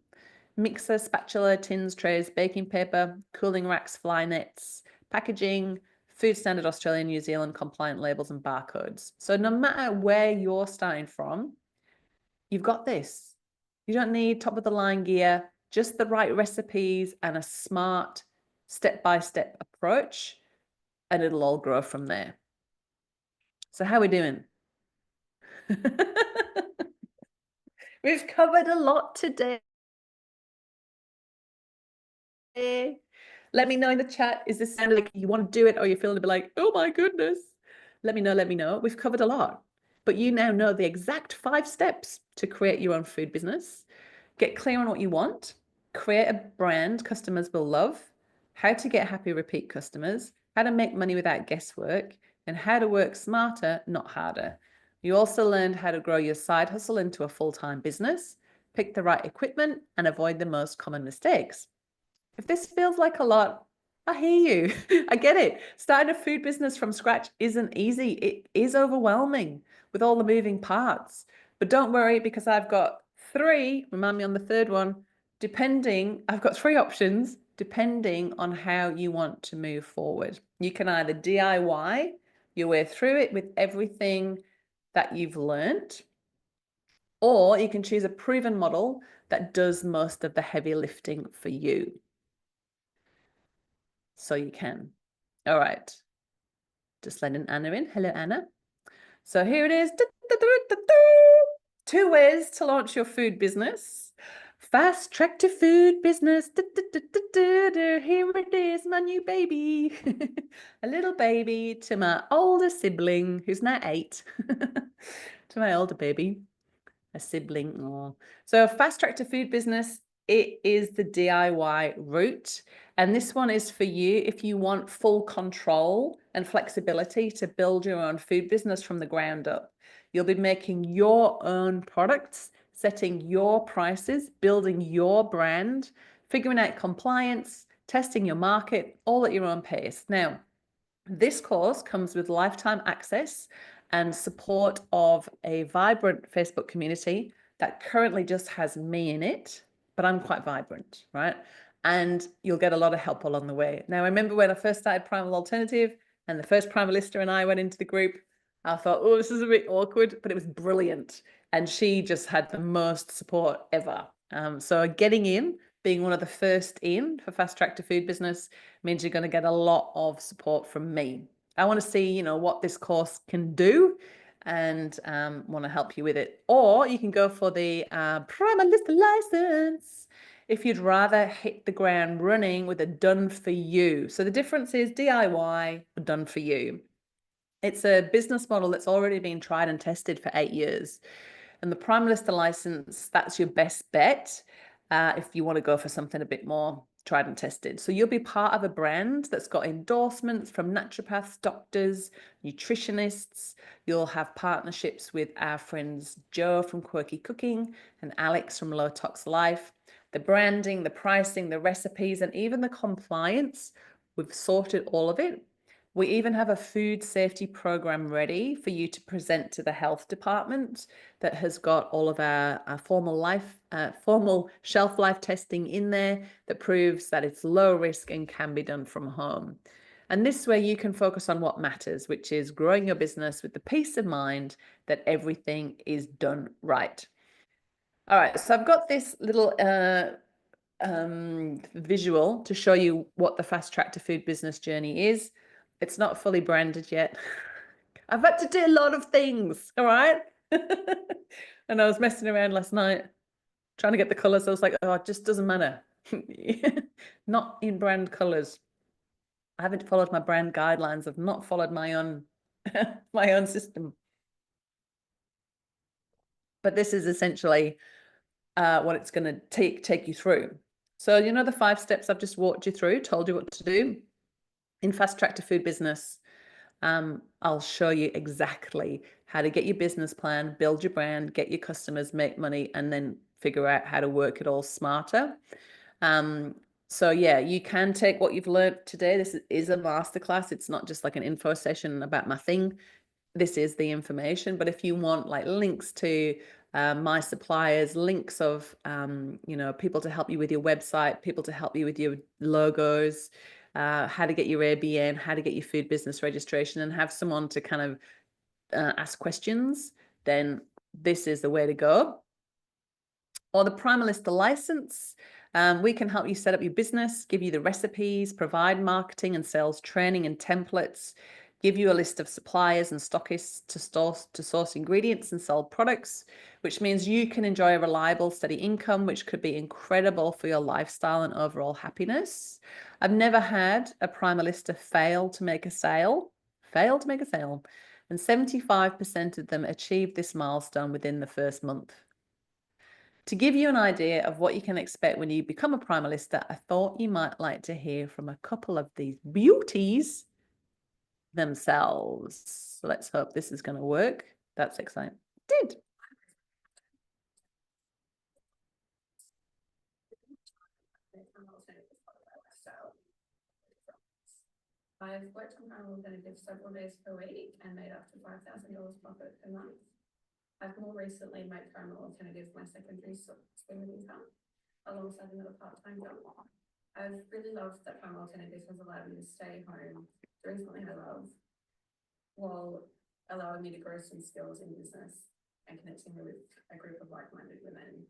mixer, spatula, tins, trays, baking paper, cooling racks, fly nets, packaging, food standard Australia, New Zealand compliant labels and barcodes. So no matter where you're starting from, you've got this. You don't need top of the line gear, just the right recipes and a smart step-by-step approach, and it'll all grow from there. So how are we doing? We've covered a lot today. Let me know in the chat, is this sounding like you want to do it or you're feeling a bit like, oh my goodness? Let me know. We've covered a lot, but you now know the exact 5 steps to create your own food business. Get clear on what you want, create a brand customers will love, how to get happy repeat customers, how to make money without guesswork, and how to work smarter, not harder. You also learned how to grow your side hustle into a full-time business, pick the right equipment, and avoid the most common mistakes. If this feels like a lot, I hear you. I get it. Starting a food business from scratch isn't easy. It is overwhelming with all the moving parts. But don't worry, because I've got 3, remind me on the third one, I've got 3 options depending on how you want to move forward. You can either DIY your way through it with everything that you've learned, or you can choose a proven model that does most of the heavy lifting for you. So you can. All right. Just letting Anna in. Hello, Anna. So here it is. 2 ways to launch your food business. Fast track to food business. Here it is, my new baby. A little baby to my older sibling, who's now 8. To my older baby, a sibling. Oh. So fast track to food business, it is the DIY route. And this one is for you if you want full control and flexibility to build your own food business from the ground up. You'll be making your own products, setting your prices, building your brand, figuring out compliance, testing your market, all at your own pace. Now, this course comes with lifetime access and support of a vibrant Facebook community that currently just has me in it, but I'm quite vibrant, right? And you'll get a lot of help along the way. Now, I remember when I first started Primal Alternative and the first Primalista and I went into the group, I thought, oh, this is a bit awkward, but it was brilliant. And she just had the most support ever. So getting in, being one of the first in for Fast Track to Food Business means you're going to get a lot of support from me. I want to see, what this course can do and want to help you with it. Or you can go for the Primalista license if you'd rather hit the ground running with a done for you. So the difference is DIY or done for you. It's a business model that's already been tried and tested for 8 years. And the Primalista license, that's your best bet if you want to go for something a bit more tried and tested. So you'll be part of a brand that's got endorsements from naturopaths, doctors, nutritionists. You'll have partnerships with our friends Joe from Quirky Cooking and Alex from Low Tox Life. The branding, the pricing, the recipes, and even the compliance, we've sorted all of it. We even have a food safety program ready for you to present to the health department that has got all of our formal shelf life testing in there that proves that it's low risk and can be done from home. And this way you can focus on what matters, which is growing your business with the peace of mind that everything is done right. All right, so I've got this little visual to show you what the fast track to food business journey is. It's not fully branded yet. I've had to do a lot of things, all right? And I was messing around last night trying to get the colors. I was like, oh, it just doesn't matter. Not in brand colors. I haven't followed my brand guidelines. I've not followed my own my own system. But this is essentially what it's going to take you through. So, you know, the 5 steps I've just walked you through, told you what to do. In Fast Track to Food Business, I'll show you exactly how to get your business plan, build your brand, get your customers, make money, and then figure out how to work it all smarter. So yeah, you can take what you've learned today. This is a masterclass. It's not just like an info session about my thing. This is the information. But if you want like links to my suppliers, links of you know, people to help you with your website, people to help you with your logos, how to get your ABN, how to get your food business registration, and have someone to kind of ask questions, then this is the way to go. Or the Primalista license. We can help you set up your business, give you the recipes, provide marketing and sales training and templates, give you a list of suppliers and stockists to source ingredients and sell products, which means you can enjoy a reliable, steady income, which could be incredible for your lifestyle and overall happiness. I've never had a Primalista fail to make a sale, and 75% of them achieved this milestone within the first month. To give you an idea of what you can expect when you become a Primalista, I thought you might like to hear from a couple of these beauties themselves. So let's hope this is going to work. That's exciting. It did. I've worked on Primal Alternatives several days per week and made up to $5,000 profit per month. I've more recently made Primal Alternatives my secondary stream of income alongside another part-time job. I've really loved that Primal Alternatives has allowed me to stay home, doing something I love, while allowing me to grow some skills in business and connecting me with a group of like-minded women,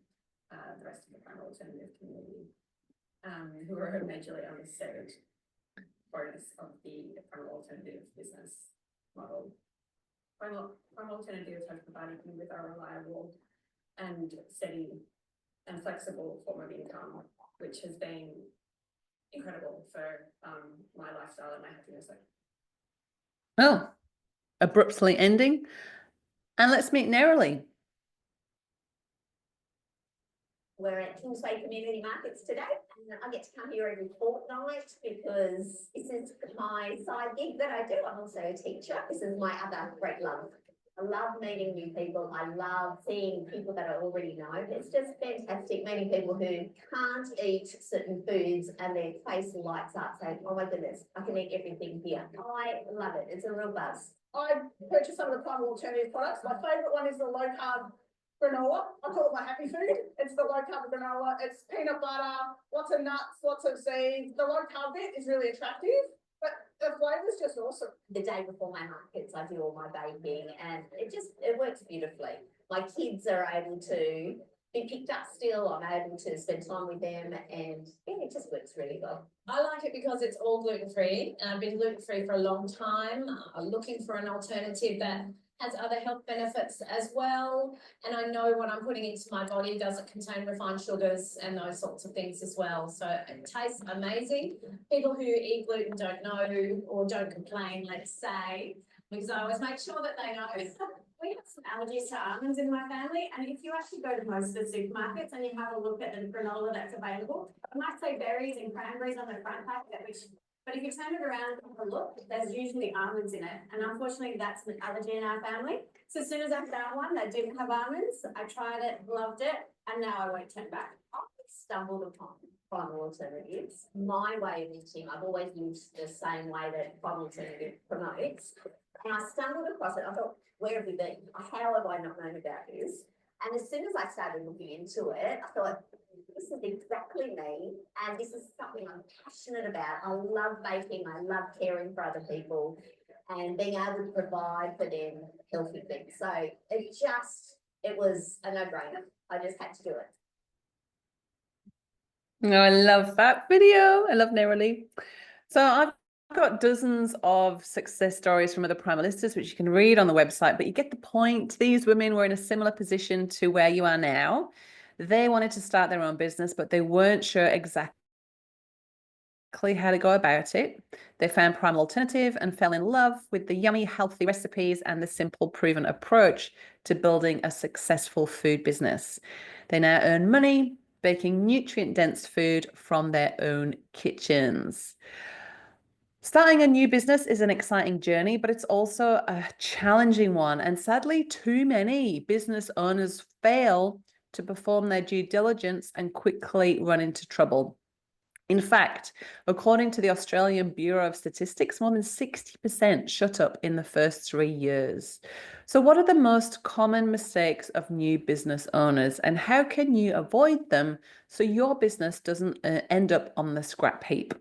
the rest of the Primal Alternative community, who are a majorly underserved bonus of the Primal Alternative business model. Primal Alternatives has provided me with a reliable and steady and flexible form of income, which has been incredible for my lifestyle and my happiness. Oh, abruptly ending. And let's meet Neroli. We're at Kingsway Community Markets today, and I get to come here every fortnight because this is my side gig that I do. I'm also a teacher. This is my other great love. I love meeting new people. I love seeing people that I already know. It's just fantastic meeting people who can't eat certain foods and their face lights up saying, oh my goodness, I can eat everything here. I love it. It's a real buzz. I purchased some of the Primal Alternative products. My favourite one is the low carb granola. I call it my happy food. It's the low carb granola. It's peanut butter, lots of nuts, lots of seeds. The low carb bit is really attractive, but the flavour's just awesome. The day before my markets, I do all my baking and it works beautifully. My kids are able to be picked up still. I'm able to spend time with them and yeah, it just works really well. I like it because it's all gluten-free, and I've been gluten-free for a long time. I'm looking for an alternative that has other health benefits as well. And I know what I'm putting into my body doesn't contain refined sugars and those sorts of things as well. So it tastes amazing. People who eat gluten don't know or don't complain, let's say, because I always make sure that they know. We have some allergies to almonds in my family, and if you actually go to most of the supermarkets and you have a look at the granola that's available, it might say berries and cranberries on the front packet, but if you turn it around and have a look, there's usually almonds in it, and unfortunately that's an allergy in our family. So as soon as I found one that didn't have almonds, I tried it, loved it, and now I won't turn back. I stumbled upon Primal Alternatives. My way of eating, I've always lived the same way that Primal Alternative promotes, and I stumbled across it. I thought, where have we been? How have I not known about this? And as soon as I started looking into it, I thought, this is exactly me, and this is something I'm passionate about. I love baking, I love caring for other people, and being able to provide for them healthy things. So it was a no-brainer. I just had to do it. Oh, I love that video. I love Neroli. So I've got dozens of success stories from other primalistas, which you can read on the website, but you get the point. These women were in a similar position to where you are now. They wanted to start their own business, but they weren't sure exactly how to go about it. They found Primal Alternative and fell in love with the yummy, healthy recipes and the simple, proven approach to building a successful food business. They now earn money baking nutrient-dense food from their own kitchens. Starting a new business is an exciting journey, but it's also a challenging one. And sadly, too many business owners fail to perform their due diligence and quickly run into trouble. In fact, according to the Australian Bureau of Statistics, more than 60% shut up in the first 3 years. So, what are the most common mistakes of new business owners, and how can you avoid them so your business doesn't end up on the scrap heap?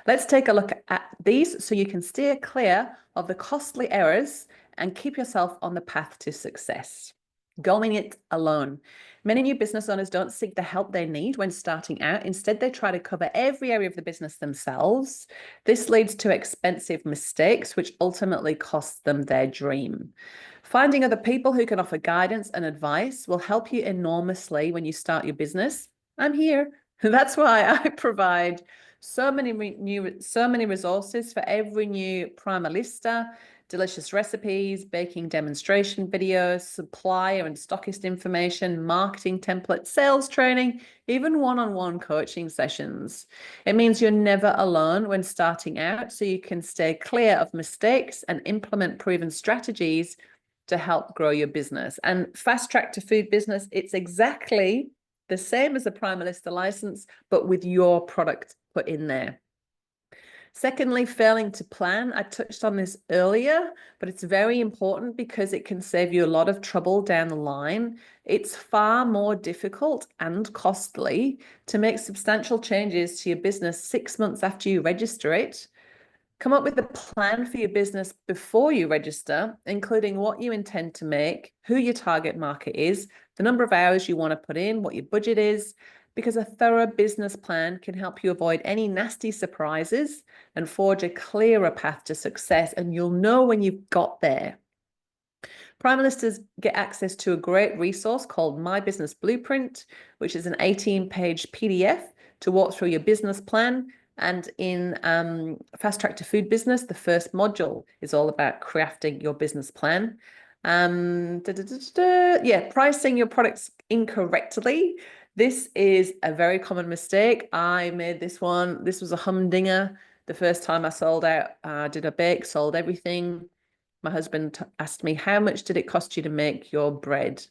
Let's take a look at these so you can steer clear of the costly errors and keep yourself on the path to success. Going it alone. Many new business owners don't seek the help they need when starting out. Instead, they try to cover every area of the business themselves. This leads to expensive mistakes, which ultimately costs them their dream. Finding other people who can offer guidance and advice will help you enormously when you start your business. I'm here. That's why I provide so many resources for every new Primalista, delicious recipes, baking demonstration videos, supplier and stockist information, marketing templates, sales training, even one-on-one coaching sessions. It means you're never alone when starting out, so you can stay clear of mistakes and implement proven strategies to help grow your business. And Fast Track to Food Business, it's exactly the same as a Primalista license, but with your product put in there. Secondly, failing to plan. I touched on this earlier, but it's very important because it can save you a lot of trouble down the line. It's far more difficult and costly to make substantial changes to your business 6 months after you register it. Come up with a plan for your business before you register, including what you intend to make, who your target market is, the number of hours you want to put in, what your budget is, because a thorough business plan can help you avoid any nasty surprises and forge a clearer path to success, and you'll know when you've got there. Primalistas get access to a great resource called My Business Blueprint, which is an 18-page PDF to walk through your business plan. And in Fast Track to Food Business, the first module is all about crafting your business plan. Pricing your products incorrectly. This is a very common mistake. I made this one. This was a humdinger. The first time I sold out, did a bake, sold everything. My husband asked me, how much did it cost you to make your bread?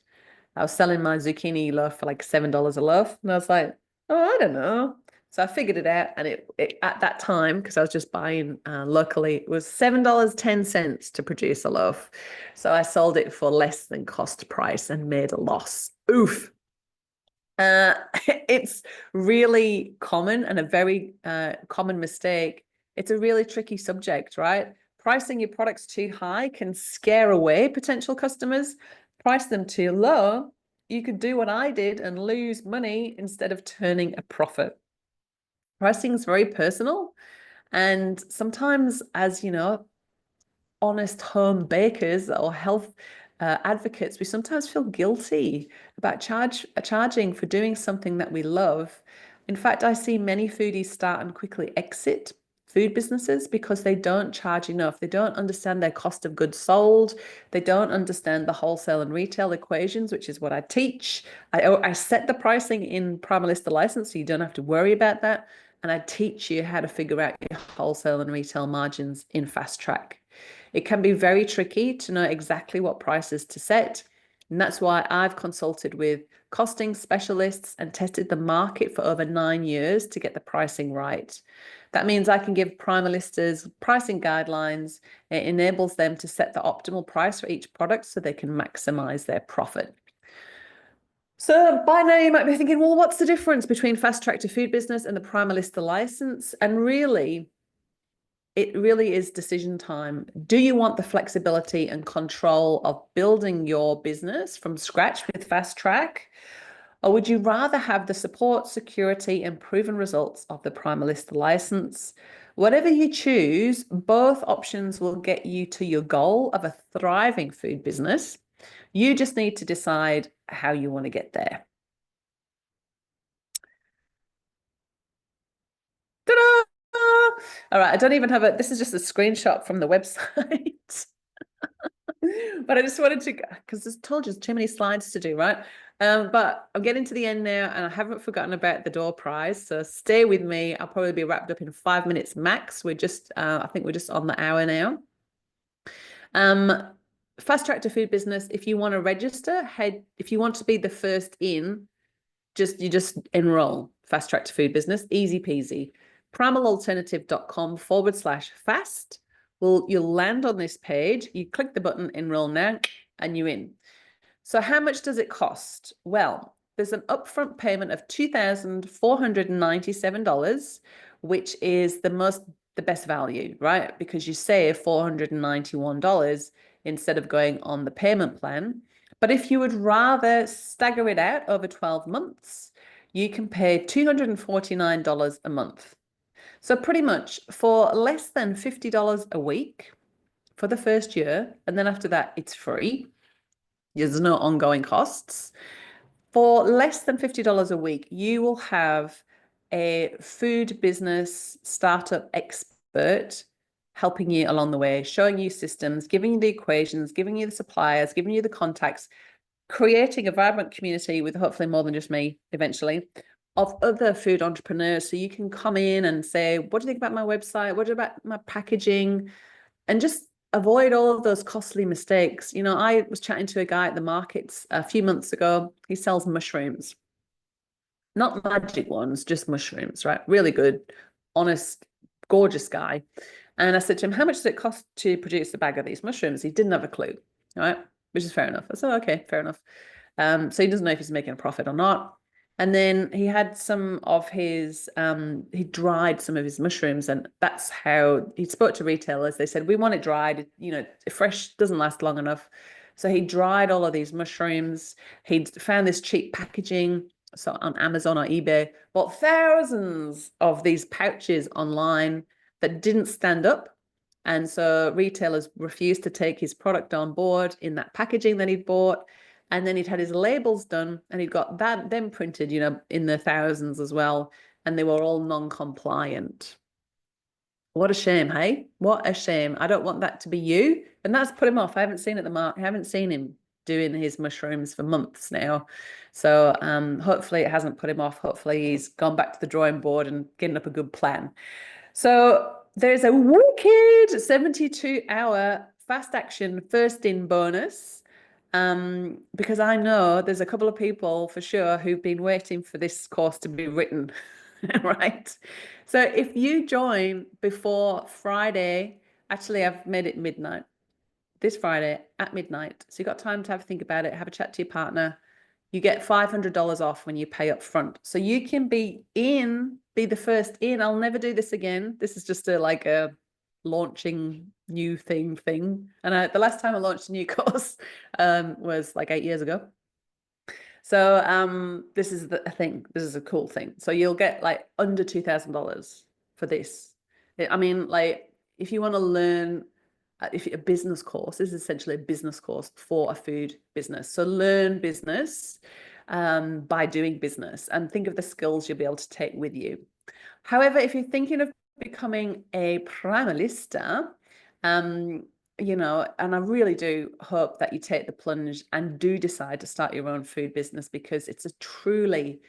I was selling my zucchini loaf for like $7 a loaf. And I was like, oh, I don't know. So I figured it out. And it at that time, because I was just buying locally, it was $7.10 to produce a loaf. So I sold it for less than cost price and made a loss. Oof. It's really common and a very common mistake. It's a really tricky subject, right? Pricing your products too high can scare away potential customers. Price them too low, you could do what I did and lose money instead of turning a profit. Pricing is very personal. And sometimes, as you know, honest home bakers or health advocates, we sometimes feel guilty about charging for doing something that we love. In fact, I see many foodies start and quickly exit food businesses because they don't charge enough. They don't understand their cost of goods sold. They don't understand the wholesale and retail equations, which is what I teach. I set the pricing in Primalista license, so you don't have to worry about that. And I teach you how to figure out your wholesale and retail margins in Fast Track. It can be very tricky to know exactly what prices to set. And that's why I've consulted with costing specialists and tested the market for over 9 years to get the pricing right. That means I can give Primalistas pricing guidelines. It enables them to set the optimal price for each product so they can maximize their profit. So by now you might be thinking, well, what's the difference between Fast Track to Food Business and the Primalista license? And really, it really is decision time. Do you want the flexibility and control of building your business from scratch with Fast Track? Or would you rather have the support, security, and proven results of the Primalista license? Whatever you choose, both options will get you to your goal of a thriving food business. You just need to decide how you want to get there. Ta-da! All right, I don't even have this is just a screenshot from the website. But I just wanted to, because I told you there's too many slides to do, right? But I'm getting to the end now, and I haven't forgotten about the door prize. So stay with me. I'll probably be wrapped up in 5 minutes max. We're just, I think we're just on the hour now. Fast track to food business. If you want to register, if you want to be the first in, you just enroll. Fast track to food business, easy peasy. primalalternative.com/fast. Well, you'll land on this page. You click the button, enroll now, and you're in. So how much does it cost? Well, there's an upfront payment of $2,497, which is the best value, right? Because you save $491 instead of going on the payment plan. But if you would rather stagger it out over 12 months, you can pay $249 a month. So pretty much for less than $50 a week for the first year, and then after that, it's free. There's no ongoing costs. For less than $50 a week, you will have a food business startup expert helping you along the way, showing you systems, giving you the equations, giving you the suppliers, giving you the contacts, creating a vibrant community with hopefully more than just me eventually, of other food entrepreneurs. So you can come in and say, what do you think about my website? What do you about my packaging? And just avoid all of those costly mistakes. You know, I was chatting to a guy at the markets a few months ago. He sells mushrooms, not magic ones, just mushrooms, right? Really good, honest, gorgeous guy. And I said to him, how much does it cost to produce a bag of these mushrooms? He didn't have a clue, right? Which is fair enough. I said, okay, fair enough. So he doesn't know if he's making a profit or not. And then he had some of his, he dried some of his mushrooms, and that's how he spoke to retailers. They said, we want it dried, you know, fresh doesn't last long enough. So he dried all of these mushrooms. He'd found this cheap packaging. So on Amazon or eBay, bought thousands of these pouches online that didn't stand up. And so retailers refused to take his product on board in that packaging that he'd bought. And then he'd had his labels done, and he'd got them printed, you know, in the thousands as well. And they were all non-compliant. What a shame, hey? What a shame. I don't want that to be you. And that's put him off. I haven't seen I haven't seen him doing his mushrooms for months now. So hopefully it hasn't put him off. Hopefully he's gone back to the drawing board and getting up a good plan. So there's a wicked 72-hour fast action first in bonus. Because I know there's a couple of people for sure who've been waiting for this course to be written, right? So if you join before Friday, actually I've made it midnight, this Friday at midnight. So you've got time to have a think about it, have a chat to your partner. You get $500 off when you pay up front. So you can be the first in. I'll never do this again. This is just like a launching new thing. And the last time I launched a new course was like 8 years ago. So this is a thing. This is a cool thing. So you'll get like under $2,000 for this. I mean, like if you want to learn, if a business course, this is essentially a business course for a food business. So learn business by doing business, and think of the skills you'll be able to take with you. However, if you're thinking of becoming a Primalista, you know, and I really do hope that you take the plunge and do decide to start your own food business, because it's a truly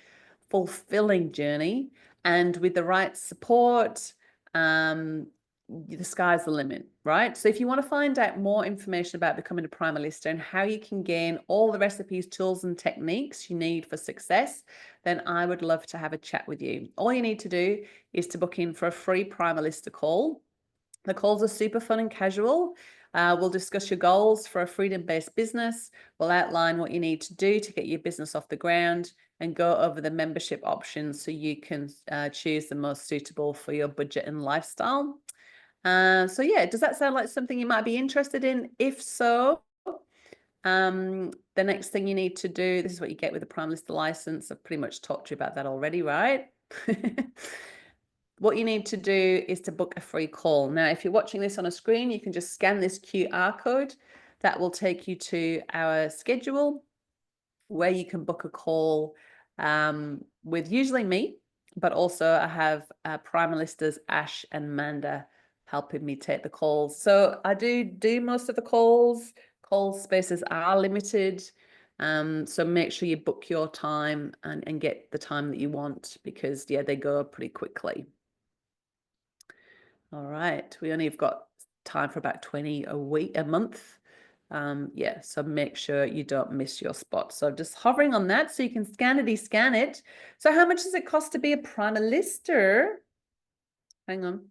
fulfilling journey. And with the right support, the sky's the limit, right? So if you want to find out more information about becoming a Primalista and how you can gain all the recipes, tools, and techniques you need for success, then I would love to have a chat with you. All you need to do is to book in for a free Primalista call. The calls are super fun and casual. We'll discuss your goals for a freedom-based business. We'll outline what you need to do to get your business off the ground, and go over the membership options so you can choose the most suitable for your budget and lifestyle. So yeah, does that sound like something you might be interested in? If so, The next thing you need to do, this is what you get with a Prime Lister license. I've pretty much talked to you about that already, right? What you need to do is to book a free call. Now, if you're watching this on a screen, you can just scan this QR code. That will take you to our schedule where you can book a call with usually me, but also I have Prime Listers Ash and Manda helping me take the calls. So I do most of the calls. Call spaces are limited. So make sure you book your time and get the time that you want, because yeah, they go pretty quickly. All right, we only have got time for about 20 a month. Yeah, so make sure you don't miss your spot. So just hovering on that so you can scan it. So how much does it cost to be a Prime Lister? Hang on.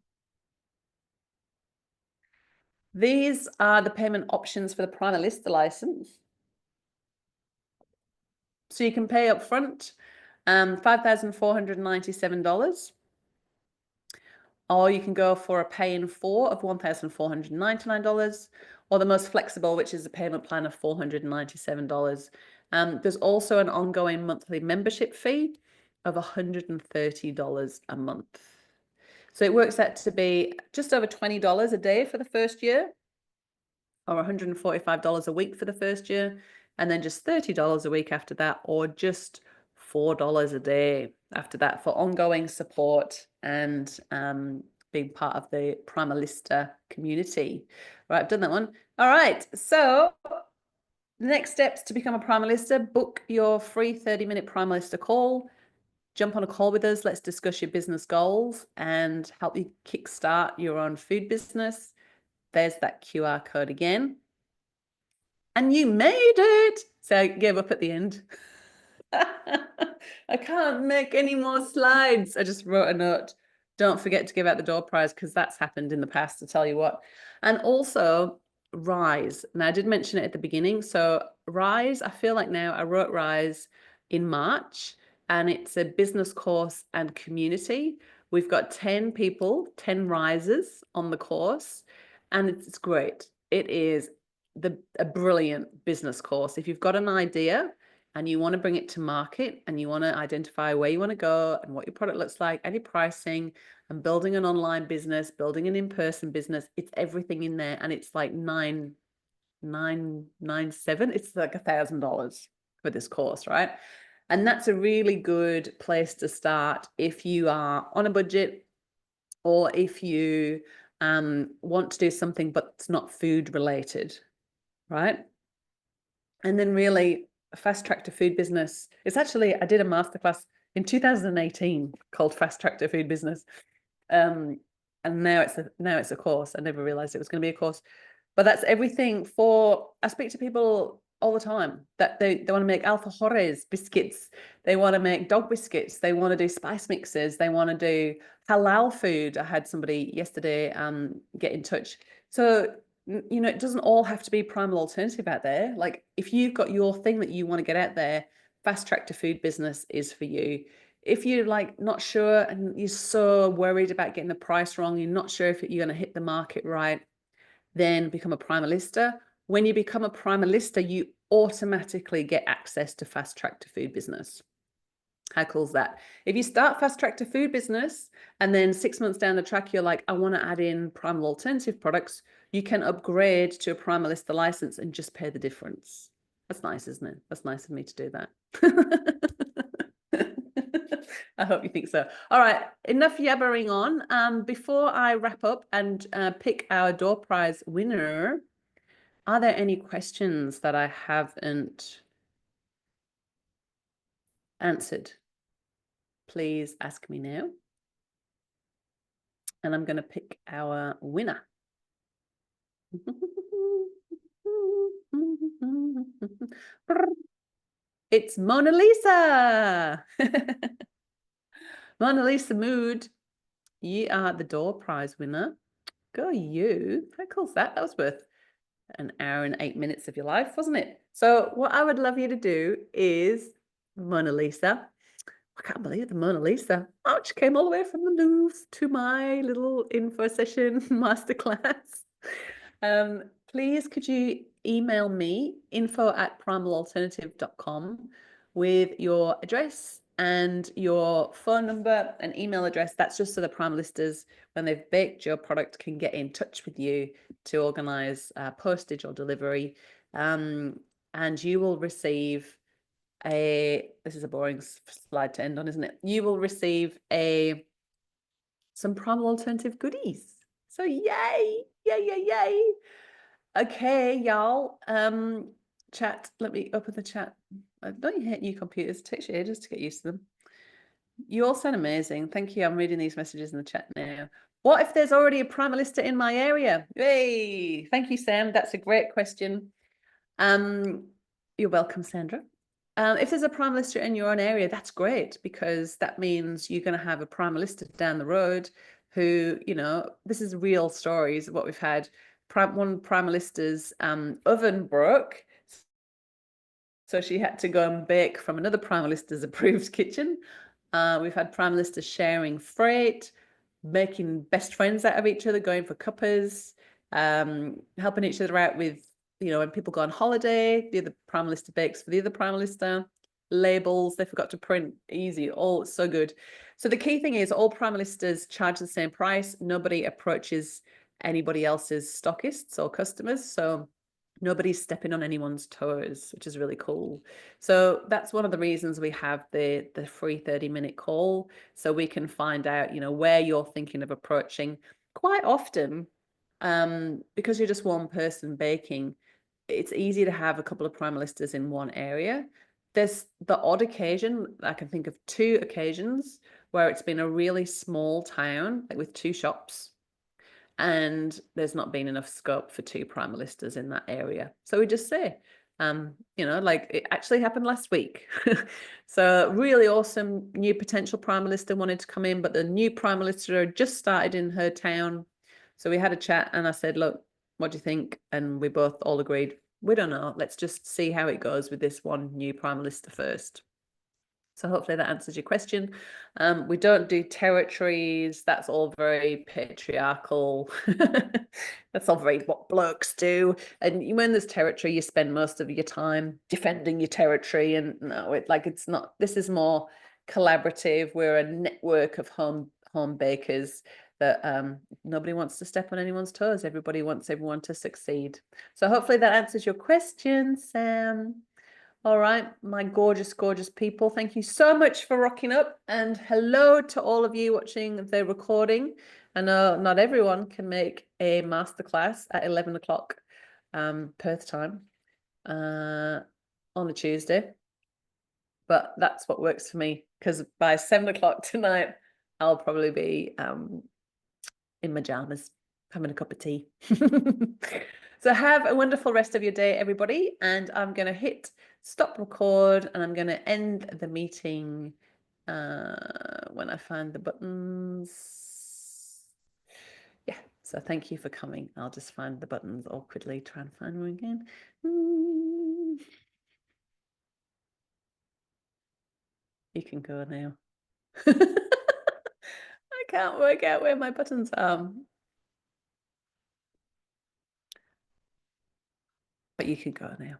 These are the payment options for the Prime Lister license. So you can pay up front $5,497. Or you can go for a pay in 4 of $1,499, or the most flexible, which is a payment plan of $497. There's also an ongoing monthly membership fee of $130 a month. So it works out to be just over $20 a day for the first year, or $145 a week for the first year, and then just $30 a week after that, or just $4 a day after that for ongoing support and being part of the Prime Lister community. Right, I've done that one. All right, so the next steps to become a Prime Lister: book your free 30-minute Prime Lister call. Jump on a call with us. Let's discuss your business goals and help you kickstart your own food business. There's that QR code again. And you made it. So I gave up at the end. I can't make any more slides. I just wrote a note. Don't forget to give out the door prize, because that's happened in the past, to tell you what. And also Rise. Now, I did mention it at the beginning. So Rise, I feel like now I wrote Rise in March, and it's a business course and community. We've got 10 people, 10 risers on the course, and it's great. It is a brilliant business course. If you've got an idea and you want to bring it to market and you want to identify where you want to go and what your product looks like, any pricing, and building an online business, building an in-person business, it's everything in there. And it's like $997. It's like $1,000 for this course, right? And that's a really good place to start if you are on a budget, or if you want to do something but it's not food related, right? And then really fast track to food business. It's actually, I did a masterclass in 2018 called Fast Track to Food Business. And now it's a course. I never realized it was going to be a course, but that's everything for, I speak to people all the time that they want to make alfajores biscuits. They want to make dog biscuits. They want to do spice mixes. They want to do halal food. I had somebody yesterday get in touch. So, you know, it doesn't all have to be Primal Alternative out there. Like if you've got your thing that you want to get out there, Fast Track to Food Business is for you. If you're like not sure and you're so worried about getting the price wrong, you're not sure if you're going to hit the market right, then become a Prime Lister. When you become a Prime Lister, you automatically get access to Fast Track to Food Business. How cool is that? If you start Fast Track to Food Business and then 6 months down the track, you're like, I want to add in Primal Alternative products, you can upgrade to a Prime Lister license and just pay the difference. That's nice, isn't it? That's nice of me to do that. I hope you think so. All right, enough yabbering on. Before I wrap up and pick our door prize winner, are there any questions that I haven't answered? Please ask me now. And I'm going to pick our winner. It's Mona Lisa. Mona Lisa Mood, you are the door prize winner. Go you. How cool is that? That was worth an hour and 8 minutes of your life, wasn't it? So what I would love you to do is, Mona Lisa, I can't believe the Mona Lisa. Oh, she came all the way from the Louvre to my little info session masterclass. Please, could you email me info@primalalternative.com with your address and your phone number and email address. That's just so the Primalistas, when they've baked your product, can get in touch with you to organize postage or delivery. And you will receive this is a boring slide to end on, isn't it? You will receive some Primal Alternative goodies. So yay, yay. Okay, y'all. Chat, let me open the chat. Don't you hate new computers? It takes you ages to get used to them. You all sound amazing. Thank you. I'm reading these messages in the chat now. What if there's already a Primalista in my area? Hey, thank you, Sam. That's a great question. You're welcome, Sandra. If there's a Primalista in your own area, that's great, because that means you're going to have a Primalista down the road who, you know, this is real stories of what we've had. One Primalista's oven broke, so she had to go and bake from another Primalista's approved kitchen. We've had Primalistas sharing freight, making best friends out of each other, going for cuppers, helping each other out with, you know, when people go on holiday, the other Primalista bakes for the other Primalista. Labels they forgot to print, easy, all so good. So the key thing is all Primalistas charge the same price. Nobody approaches anybody else's stockists or customers, so nobody's stepping on anyone's toes, which is really cool. So that's one of the reasons we have the free 30-minute call, so we can find out, you know, where you're thinking of approaching. Quite often, because you're just one person baking, it's easy to have a couple of Primalistas in one area. There's the odd occasion, I can think of 2 occasions where it's been a really small town, like with 2 shops, and there's not been enough scope for 2 Primalistas in that area. So we just say, you know, like it actually happened last week. So really awesome new potential Primalista wanted to come in, but the new Primalista had just started in her town. So we had a chat and I said, look, what do you think? And we both all agreed, we don't know. Let's just see how it goes with this one new Primalista first. So hopefully that answers your question. We don't do territories. That's all very patriarchal. That's all very what blokes do. And when there's territory, you spend most of your time defending your territory. And no, it's not. This is more collaborative. We're a network of home bakers that nobody wants to step on anyone's toes. Everybody wants everyone to succeed. So hopefully that answers your question, Sam. All right, my gorgeous, gorgeous people. Thank you so much for rocking up, and hello to all of you watching the recording. I know not everyone can make a masterclass at 11 o'clock Perth time on a Tuesday, but that's what works for me, because by 7 o'clock tonight, I'll probably be in my pajamas having a cup of tea. So have a wonderful rest of your day, everybody, and I'm going to hit stop record, and I'm going to end the meeting when I find the buttons. Yeah, so thank you for coming. I'll just find the buttons awkwardly, try and find them again. You can go now. I can't work out where my buttons are. But you can go now.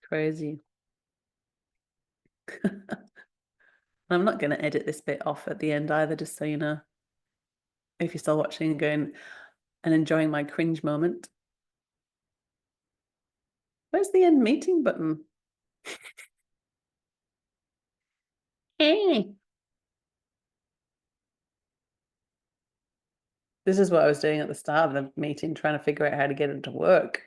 Crazy. I'm not going to edit this bit off at the end either, just so you know. If you're still watching and going and enjoying my cringe moment. Where's the end meeting button? Hey. This is what I was doing at the start of the meeting, trying to figure out how to get it to work.